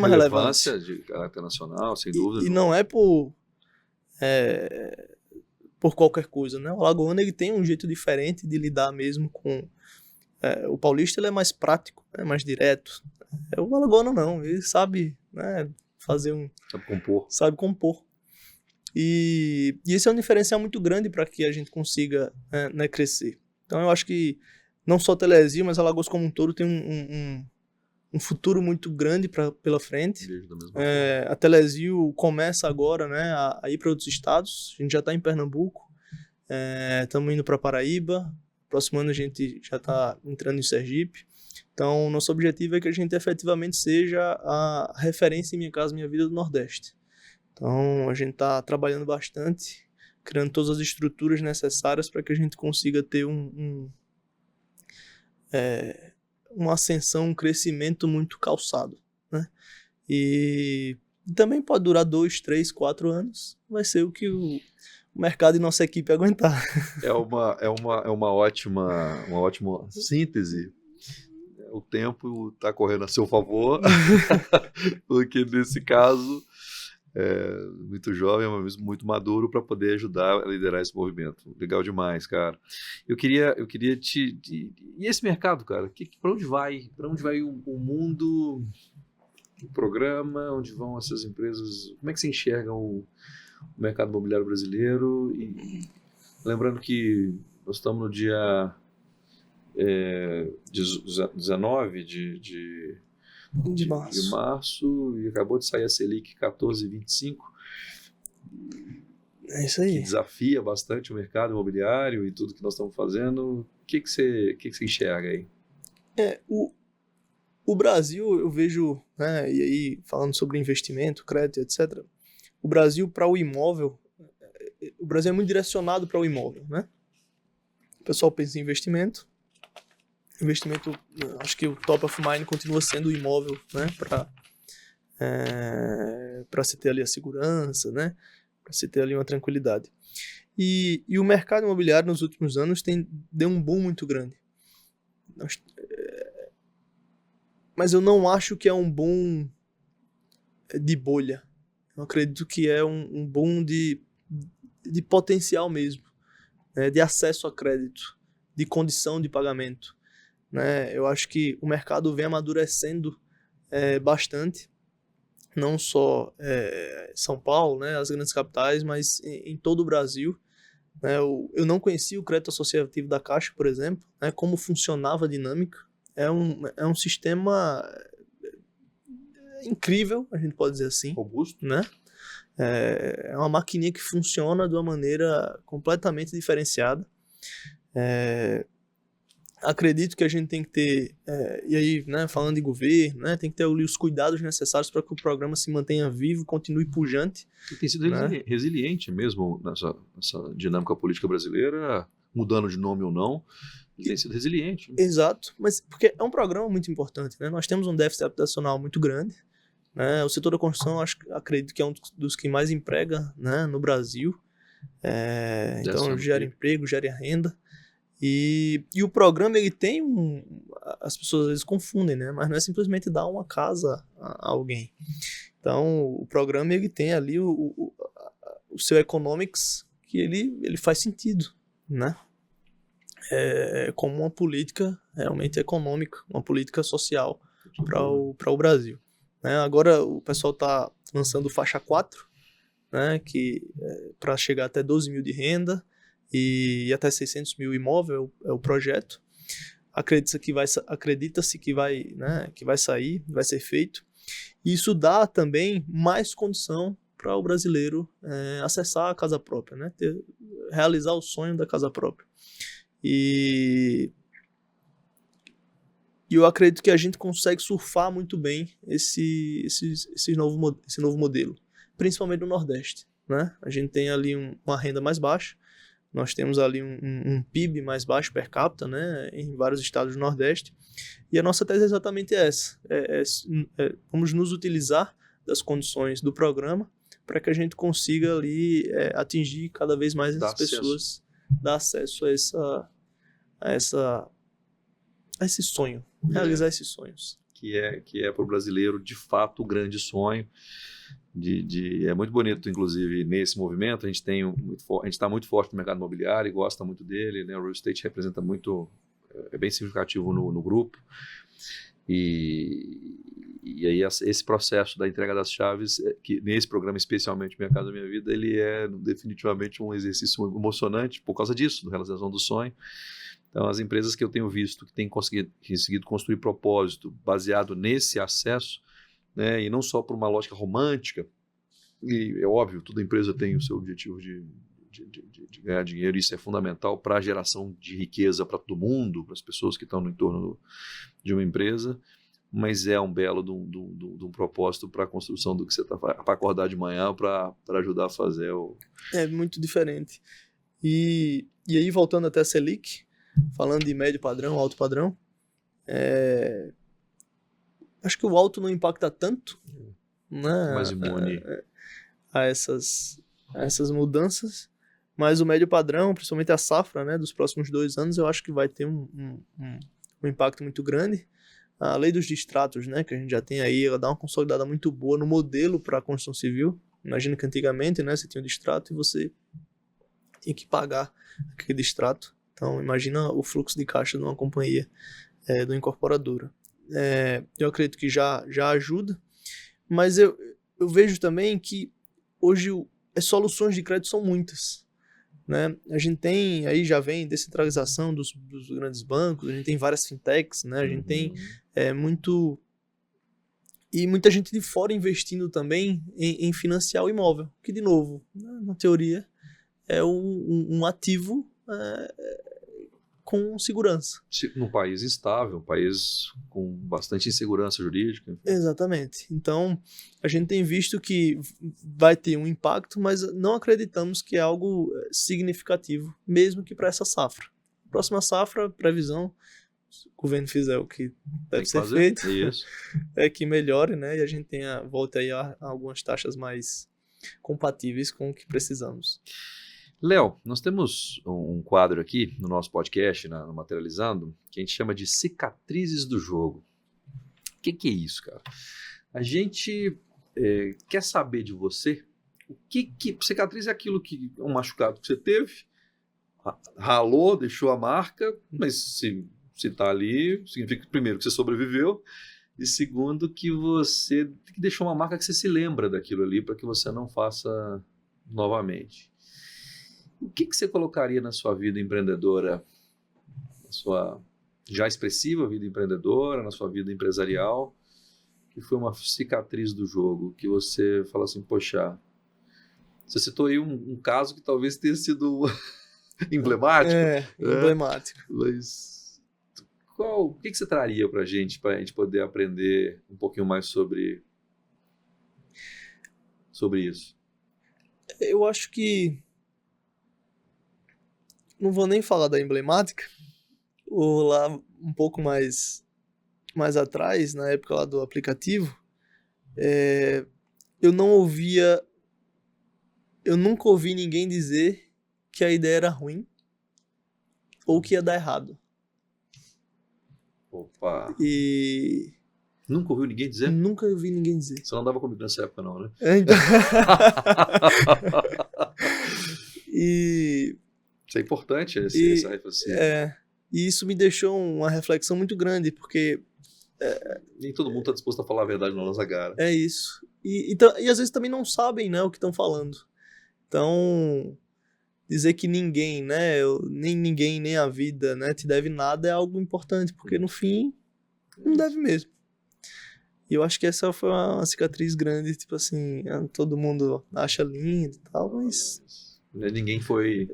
relevância. De caráter nacional, sem dúvida. E não é por qualquer coisa, né? O alagoano, ele tem um jeito diferente de lidar mesmo com... o paulista, ele é mais prático, é mais direto. O alagoano não, ele sabe, né, Sabe compor. E esse é um diferencial muito grande para que a gente consiga né, crescer. Então eu acho que não só Telezil, mas Alagoas como um todo tem um futuro muito grande pela frente. A Telezil começa agora, né, a ir para outros estados. A gente já está em Pernambuco, estamos indo para Paraíba. Próximo ano a gente já está entrando em Sergipe. Então nosso objetivo é que a gente efetivamente seja a referência em Minha Casa Minha Vida do Nordeste. Então, a gente está trabalhando bastante, criando todas as estruturas necessárias para que a gente consiga ter uma ascensão, um crescimento muito calçado, né? E também pode durar 2, 3, 4 anos, vai ser o que o mercado e nossa equipe aguentar. É uma ótima síntese. O tempo está correndo a seu favor, porque nesse caso... muito jovem, mas muito maduro para poder ajudar a liderar esse movimento. Legal demais, cara. Eu queria E esse mercado, cara? Para onde vai? Para onde vai o mundo, o programa? Onde vão essas empresas? Como é que você enxerga o mercado imobiliário brasileiro? E lembrando que nós estamos no dia 19 de março e acabou de sair a Selic 14,25. É isso aí. Que desafia bastante o mercado imobiliário e tudo que nós estamos fazendo. O que você enxerga aí? O Brasil, eu vejo, né, e aí falando sobre investimento, crédito, etc. O Brasil, para o imóvel, o Brasil é muito direcionado para o imóvel, né? O pessoal pensa em investimento, acho que o top of mind continua sendo o imóvel, né, para se ter ali a segurança, né, para se ter ali uma tranquilidade. E o mercado imobiliário nos últimos anos deu um boom muito grande. Mas eu não acho que é um boom de bolha. Eu acredito que é um boom de potencial mesmo, né, de acesso a crédito, de condição de pagamento. Né? Eu acho que o mercado vem amadurecendo bastante, não só São Paulo, né, as grandes capitais, mas em todo o Brasil. Né? Eu não conhecia o crédito associativo da Caixa, por exemplo, né, como funcionava a dinâmica. É um sistema incrível, a gente pode dizer assim. Robusto. Né? É uma maquininha que funciona de uma maneira completamente diferenciada. Acredito que a gente tem que ter, e aí, né, falando de governo, né, tem que ter ali os cuidados necessários para que o programa se mantenha vivo, continue pujante. E tem sido resiliente mesmo nessa dinâmica política brasileira, mudando de nome ou não, ele tem sido resiliente. Exato, mas porque é um programa muito importante, né? Nós temos um déficit habitacional muito grande, né? O setor da construção, acredito que é um dos que mais emprega, né, no Brasil. Então, gera emprego, gera renda. E o programa, ele tem as pessoas às vezes confundem, né? Mas não é simplesmente dar uma casa a alguém. Então, o programa, ele tem ali o seu economics, que ele faz sentido, né? Como uma política realmente econômica, uma política social para o Brasil. Né? Agora o pessoal está lançando faixa 4, né? Que para chegar até 12 mil de renda, e até 600 mil imóvel é o projeto. Acredita-se que vai sair, vai ser feito. E isso dá também mais condição para o brasileiro acessar a casa própria, né? Realizar o sonho da casa própria. E eu acredito que a gente consegue surfar muito bem esse novo modelo, principalmente no Nordeste. Né? A gente tem ali uma renda mais baixa, Nós temos ali um PIB mais baixo per capita, né, em vários estados do Nordeste. E a nossa tese é exatamente essa. Vamos nos utilizar das condições do programa para que a gente consiga ali atingir cada vez mais essas pessoas, dar acesso a esse sonho, realizar esses sonhos. Que é para o brasileiro, de fato, o grande sonho. É muito bonito, inclusive, nesse movimento. A gente está muito forte no mercado imobiliário e gosta muito dele, né? O real estate representa muito, é bem significativo no grupo. E aí esse processo da entrega das chaves, que nesse programa especialmente Minha Casa Minha Vida, ele é definitivamente um exercício emocionante por causa disso, da realização do sonho. Então, as empresas que eu tenho visto que têm conseguido construir propósito baseado nesse acesso, né, e não só por uma lógica romântica, e é óbvio, toda empresa tem o seu objetivo de ganhar dinheiro, isso é fundamental para a geração de riqueza para todo mundo, para as pessoas que estão no entorno de uma empresa, mas é um belo de um propósito para a construção do que você está para acordar de manhã, para ajudar a fazer o... É muito diferente. E aí, voltando até a Selic, falando de médio padrão, alto padrão, acho que o alto não impacta tanto, né, mais imune a essas mudanças, mas o médio padrão, principalmente a safra, né, dos próximos 2 anos, eu acho que vai ter um impacto muito grande. A lei dos distratos, né, que a gente já tem aí, ela dá uma consolidada muito boa no modelo para a construção civil. Imagina que antigamente, né, você tinha um distrato e você tinha que pagar aquele distrato. Então, imagina o fluxo de caixa de uma companhia, de uma incorporadora. Eu acredito que já ajuda, mas eu vejo também que hoje as soluções de crédito são muitas, né? A gente tem, aí já vem descentralização dos grandes bancos, a gente tem várias fintechs, né? A gente tem muita gente de fora investindo também em financiar o imóvel, que, de novo, na teoria, é um ativo com segurança. Num país instável, um país com bastante insegurança jurídica. Exatamente. Então, a gente tem visto que vai ter um impacto, mas não acreditamos que é algo significativo, mesmo que para essa safra. Próxima safra, previsão, se o governo fizer o que deve ser feito, é que melhore, né? E a gente volte aí a algumas taxas mais compatíveis com o que precisamos. Léo, nós temos um quadro aqui no nosso podcast, no Materializando, que a gente chama de Cicatrizes do Jogo. O que é isso, cara? A gente quer saber de você o que cicatriz é aquilo que é um machucado que você teve, ralou, deixou a marca, mas se está ali, significa primeiro que você sobreviveu, e segundo que você deixou uma marca que você se lembra daquilo ali para que você não faça novamente. O que você colocaria na sua vida empreendedora, na sua já expressiva vida empreendedora, na sua vida empresarial, que foi uma cicatriz do jogo, que você fala assim, poxa, você citou aí um caso que talvez tenha sido emblemático. Emblemático. Mas o que você traria para a gente poder aprender um pouquinho mais sobre isso? Eu acho que não vou nem falar da emblemática, ou lá um pouco mais atrás, na época lá do aplicativo, eu nunca ouvi ninguém dizer que a ideia era ruim ou que ia dar errado. Opa! E... Nunca ouviu ninguém dizer? Nunca ouvi ninguém dizer. Você não andava comigo nessa época não, né? Isso é importante, essa reflexão. E isso me deixou uma reflexão muito grande, porque... Nem todo mundo está disposto a falar a verdade na nossa cara. É isso. E às vezes também não sabem, né, o que estão falando. Então, dizer que ninguém, né, nem ninguém, nem a vida, né, te deve nada é algo importante, porque no fim, não deve mesmo. E eu acho que essa foi uma cicatriz grande, tipo assim, todo mundo acha lindo e tal, mas... Ninguém foi...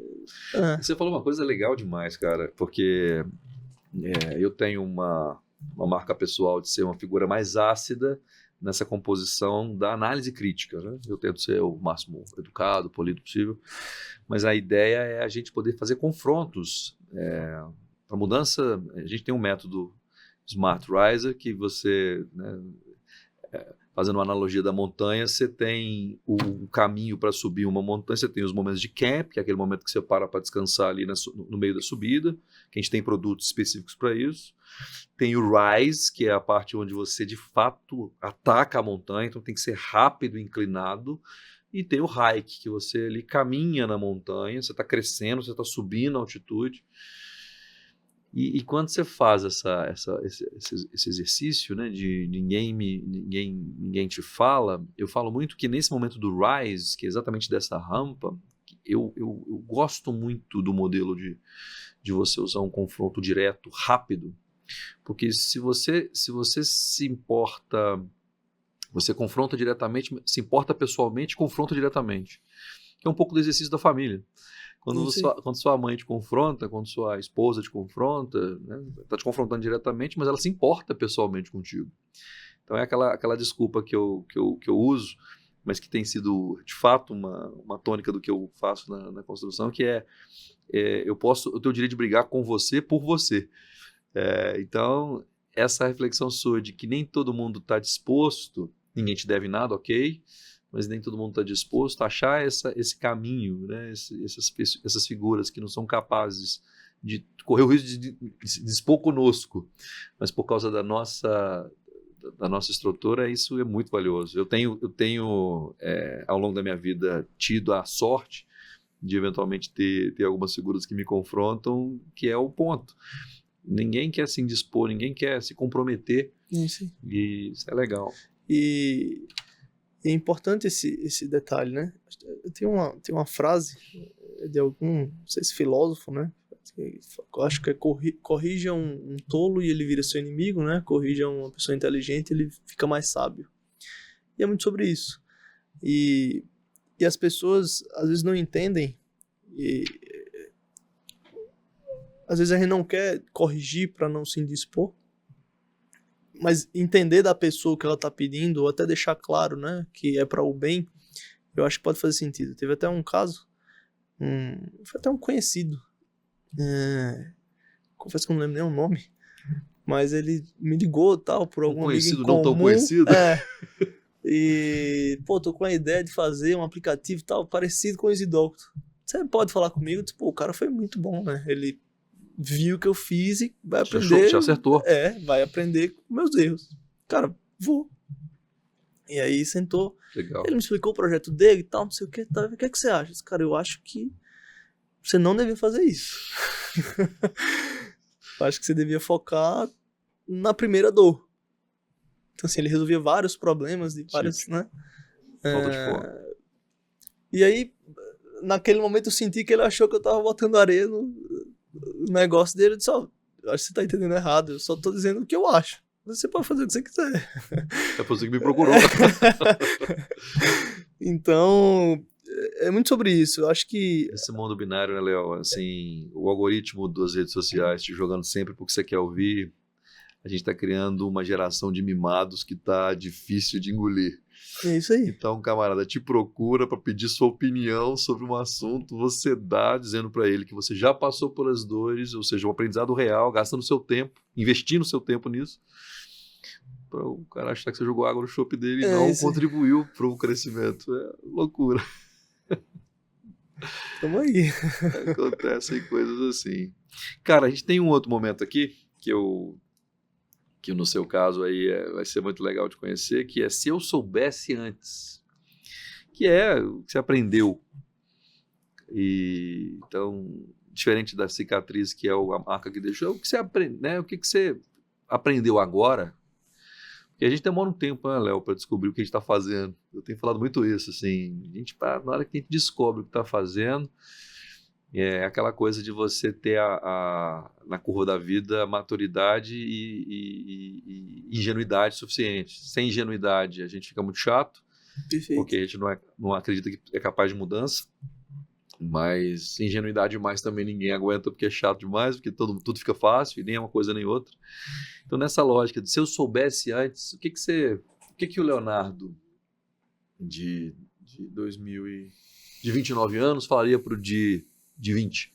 Você falou uma coisa legal demais, cara, porque eu tenho uma marca pessoal de ser uma figura mais ácida, nessa composição da análise crítica, né? Eu tento ser o máximo educado, polido possível, mas a ideia é a gente poder fazer confrontos. Para mudança, a gente tem um método Smart Riser que você, né, fazendo uma analogia da montanha, você tem o caminho para subir uma montanha, você tem os momentos de camp, que é aquele momento que você para descansar ali no meio da subida, que a gente tem produtos específicos para isso. Tem o rise, que é a parte onde você de fato ataca a montanha, então tem que ser rápido e inclinado. E tem o hike, que você ali caminha na montanha, você está crescendo, você está subindo a altitude. E quando você faz esse exercício, né, de ninguém te fala, eu falo muito que nesse momento do rise, que é exatamente dessa rampa, eu gosto muito do modelo de você usar um confronto direto, rápido, porque se você se importa, você confronta diretamente, se importa pessoalmente, confronta diretamente, que é um pouco do exercício da família. Quando sua mãe te confronta, quando sua esposa te confronta, né, tá te confrontando diretamente, mas ela se importa pessoalmente contigo. Então é aquela desculpa que eu uso, mas que tem sido, de fato, uma tônica do que eu faço na construção, que eu tenho o direito de brigar com você por você. Então, essa reflexão sua de que nem todo mundo está disposto, ninguém te deve nada, ok, mas nem todo mundo está disposto a achar esse caminho, né? Essas figuras que não são capazes de correr o risco de dispor conosco, mas por causa da nossa estrutura, isso é muito valioso. Eu tenho ao longo da minha vida, tido a sorte de eventualmente ter algumas figuras que me confrontam, que é o ponto. Ninguém quer se indispor, ninguém quer se comprometer, e isso é legal. E é importante esse detalhe, né? Tem uma frase de algum, não sei se filósofo, né? Eu acho que é corrija um tolo e ele vira seu inimigo, né? Corrija uma pessoa inteligente e ele fica mais sábio. E é muito sobre isso. E as pessoas às vezes não entendem, e às vezes a gente não quer corrigir para não se indispor, mas entender da pessoa o que ela está pedindo, ou até deixar claro, né, que é para o bem, eu acho que pode fazer sentido. Teve até um caso, foi até um conhecido, confesso que eu não lembro nem o nome, mas ele me ligou tal, por algum amigo em comum. Não tão conhecido? E, tô com a ideia de fazer um aplicativo tal, parecido com o EasyDoctor. Você pode falar comigo? Tipo, o cara foi muito bom, né? Ele viu o que eu fiz e vai aprender. Já acertou. Vai aprender com meus erros. Cara, vou. E aí sentou. Legal. Ele me explicou o projeto dele e tal, não sei o que. Tá, o que é que você acha? Cara, eu acho que você não devia fazer isso. Eu acho que você devia focar na primeira dor. Então, assim, ele resolvia vários problemas de vários, né? Falta de foco. E aí, naquele momento eu senti que ele achou que eu tava botando areia no negócio dele. Eu disse, acho que você tá entendendo errado, eu só tô dizendo o que eu acho. Você pode fazer o que você quiser. É você que me procurou. Então, é muito sobre isso. Eu acho que... Esse mundo binário, né, Léo? Assim, o algoritmo das redes sociais te jogando sempre porque você quer ouvir. A gente está criando uma geração de mimados que tá difícil de engolir. É isso aí. Então, um camarada te procura para pedir sua opinião sobre um assunto, você dá dizendo para ele que você já passou pelas dores, ou seja, um aprendizado real, gastando seu tempo, investindo seu tempo nisso, para o cara achar que você jogou água no chope dele e não contribuiu para o crescimento. É loucura. Tamo aí. Acontecem coisas assim. Cara, a gente tem um outro momento aqui que no seu caso aí vai ser muito legal de conhecer, que é Se Eu Soubesse Antes, que é o que você aprendeu. E, então, diferente da cicatriz, que é a marca que deixou, é o que você aprende, né? O que você aprendeu agora. Porque a gente demora um tempo, né, Léo, para descobrir o que a gente está fazendo. Eu tenho falado muito isso, assim, a gente, na hora que a gente descobre o que está fazendo, é aquela coisa de você ter na curva da vida maturidade e ingenuidade suficiente. Sem ingenuidade a gente fica muito chato, Perfeito. porque a gente não acredita que é capaz de mudança, mas ingenuidade demais também ninguém aguenta, porque é chato demais, porque tudo fica fácil e nem é uma coisa nem outra. Então nessa lógica de se eu soubesse antes, o que que o Leonardo de 29 anos falaria para o de 20?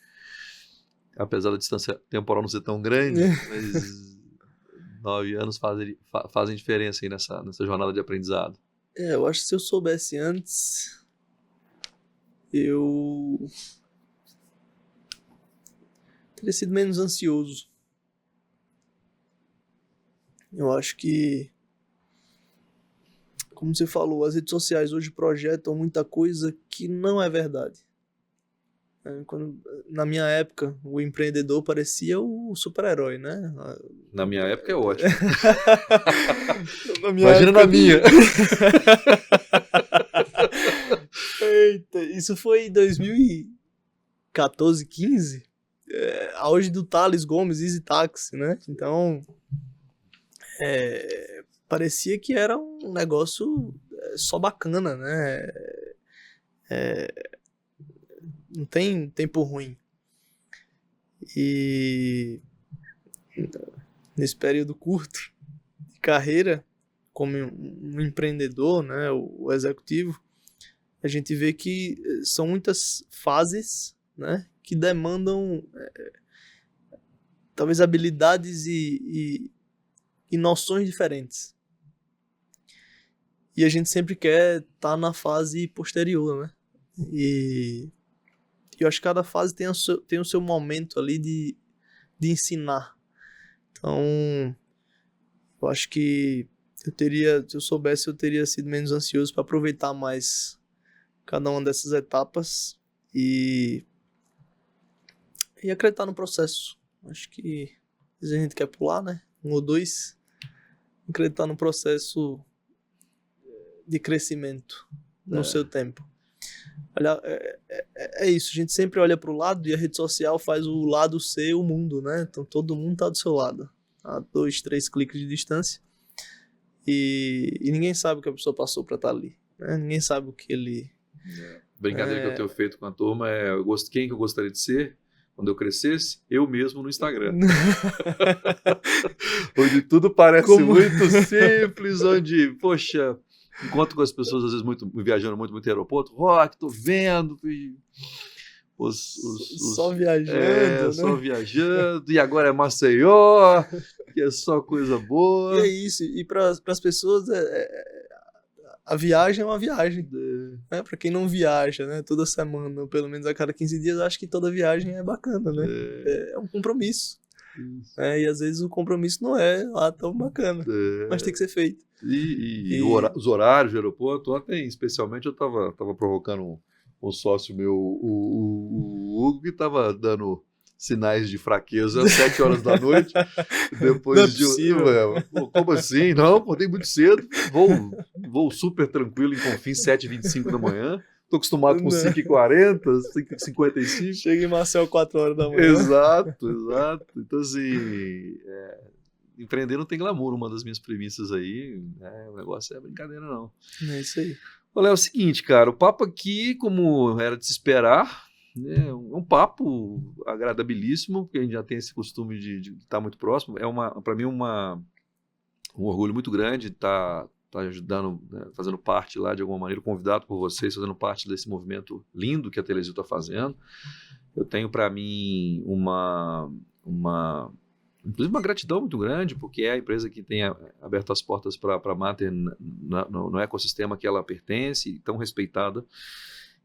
Apesar da distância temporal não ser tão grande, mas 9 anos fazem diferença aí nessa jornada de aprendizado. Eu acho que se eu soubesse antes, eu teria sido menos ansioso. Eu acho que, como você falou, as redes sociais hoje projetam muita coisa que não é verdade. Na minha época, o empreendedor parecia o super-herói, né? Na minha época é ótimo. Imagina na minha. Eita, isso foi em 2014, 15. Auge do Thales Gomes, Easy Taxi, né? Então, parecia que era um negócio só bacana, né? Não tem tempo ruim. E nesse período curto de carreira, como um empreendedor, né, o executivo, a gente vê que são muitas fases, né, que demandam talvez habilidades e noções diferentes. E a gente sempre quer estar na fase posterior, né? E eu acho que cada fase tem o seu momento ali de ensinar. Então, eu acho que se eu soubesse, eu teria sido menos ansioso para aproveitar mais cada uma dessas etapas e acreditar no processo. Acho que às vezes a gente quer pular, né? 1 ou 2, acreditar no processo de crescimento no seu tempo. Olha, é isso, a gente sempre olha para o lado e a rede social faz o lado ser o mundo, né? Então todo mundo está do seu lado, a 2, 3 cliques de distância, e ninguém sabe o que a pessoa passou para estar ali, né? Ninguém sabe o que ele... Brincadeira que eu tenho feito com a turma quem que eu gostaria de ser quando eu crescesse? Eu mesmo no Instagram. Onde tudo parece muito simples, onde, poxa... Encontro com as pessoas, às vezes, viajando muito no aeroporto. Rock, tô vendo. Só viajando. Né? Só viajando. E agora é Maceió, que é só coisa boa. E é isso. E para as pessoas, a viagem é uma viagem. Né? Para quem não viaja, né? Toda semana, ou pelo menos a cada 15 dias, acho que toda viagem é bacana, né? É um compromisso. E às vezes o compromisso não é lá tão bacana, mas tem que ser feito. E os horários do aeroporto, ontem especialmente eu estava provocando um sócio meu, o Hugo, que estava dando sinais de fraqueza às 7 horas da noite. Depois não é possível. Como assim? Não, acordei muito cedo, vou super tranquilo em Confins, 7h25 da manhã. Estou acostumado com 5h40, 5h55. Chega em Marcel 4 horas da manhã. Exato. Então, assim, empreender não tem glamour, uma das minhas premissas aí. O negócio é brincadeira, não. É isso aí. Olha, é o seguinte, cara, o papo aqui, como era de se esperar, né, é um papo agradabilíssimo, porque a gente já tem esse costume de estar muito próximo. Para mim, um orgulho muito grande estar ajudando, né, fazendo parte lá de alguma maneira, convidado por vocês, fazendo parte desse movimento lindo que a Telesio está fazendo. Eu tenho para mim inclusive uma gratidão muito grande, porque é a empresa que tem aberto as portas para a Mater no ecossistema que ela pertence, tão respeitada,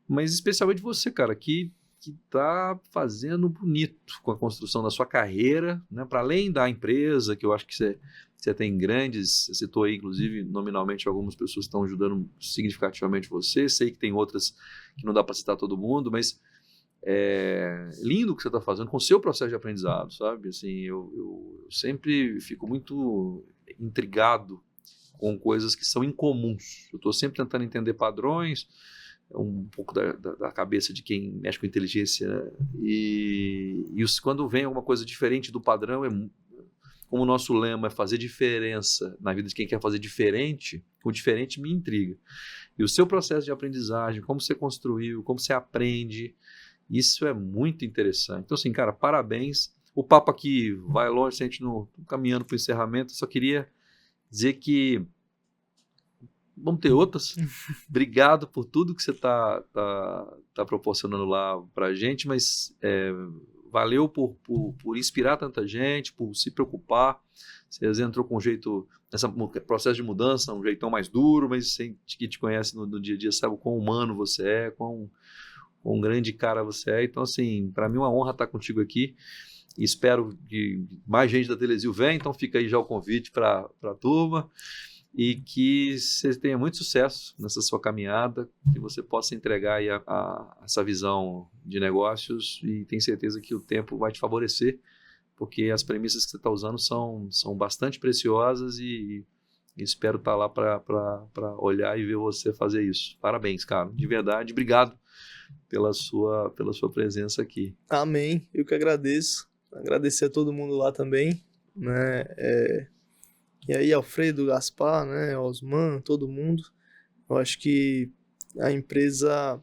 mas especialmente você, cara, que está fazendo bonito com a construção da sua carreira, né, para além da empresa, que eu acho que você tem grandes, você citou aí, inclusive, nominalmente, algumas pessoas estão ajudando significativamente você, sei que tem outras que não dá para citar todo mundo, mas é lindo o que você está fazendo com o seu processo de aprendizado, sabe? Assim, eu sempre fico muito intrigado com coisas que são incomuns. Eu estou sempre tentando entender padrões, um pouco da cabeça de quem mexe com inteligência, né? E quando vem alguma coisa diferente do padrão, como o nosso lema é fazer diferença na vida de quem quer fazer diferente, o diferente me intriga. E o seu processo de aprendizagem, como você construiu, como você aprende, isso é muito interessante. Então, assim, cara, parabéns. O papo aqui vai longe, se a gente não caminhando para o encerramento, eu só queria dizer que vamos ter outras. Obrigado por tudo que você tá proporcionando lá para a gente, mas valeu por inspirar tanta gente, por se preocupar. Você entrou com um jeito, nesse processo de mudança, um jeitão mais duro, mas que te conhece no dia a dia sabe o quão humano você é, quão grande cara você é. Então, assim, para mim é uma honra estar contigo aqui. E espero que mais gente da Telezil venha, então fica aí já o convite para a turma. E que você tenha muito sucesso nessa sua caminhada, que você possa entregar aí essa visão de negócios, e tenho certeza que o tempo vai te favorecer, porque as premissas que você está usando são bastante preciosas e espero estar lá para olhar e ver você fazer isso. Parabéns, cara, de verdade, obrigado pela sua presença aqui. Amém, eu que agradeço, agradecer a todo mundo lá também, né, e aí Alfredo, Gaspar, né, Osman, todo mundo. Eu acho que a empresa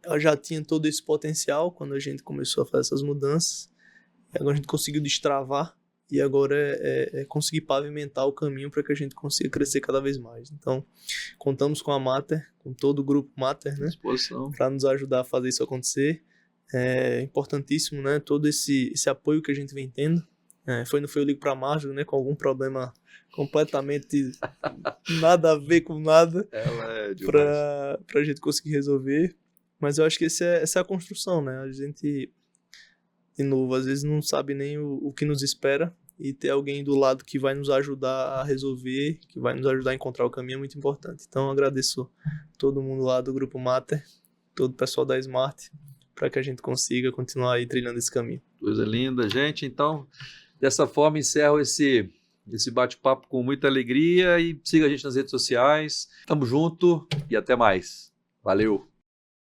ela já tinha todo esse potencial quando a gente começou a fazer essas mudanças. E agora a gente conseguiu destravar e agora é conseguir pavimentar o caminho para que a gente consiga crescer cada vez mais. Então, contamos com a Mater, com todo o grupo Mater, né, para nos ajudar a fazer isso acontecer. É importantíssimo, né, todo esse apoio que a gente vem tendo. Foi no Foi Eu Ligo Pra Marjorie, né, com algum problema completamente nada a ver com nada, pra gente conseguir resolver. Mas eu acho que essa é a construção, né? A gente, de novo, às vezes não sabe nem o que nos espera, e ter alguém do lado que vai nos ajudar a resolver, que vai nos ajudar a encontrar o caminho é muito importante. Então eu agradeço todo mundo lá do Grupo Mater, todo o pessoal da Smart, para que a gente consiga continuar aí trilhando esse caminho. Coisa linda, gente. Então, dessa forma, encerro esse bate-papo com muita alegria, e siga a gente nas redes sociais. Tamo junto e até mais. Valeu!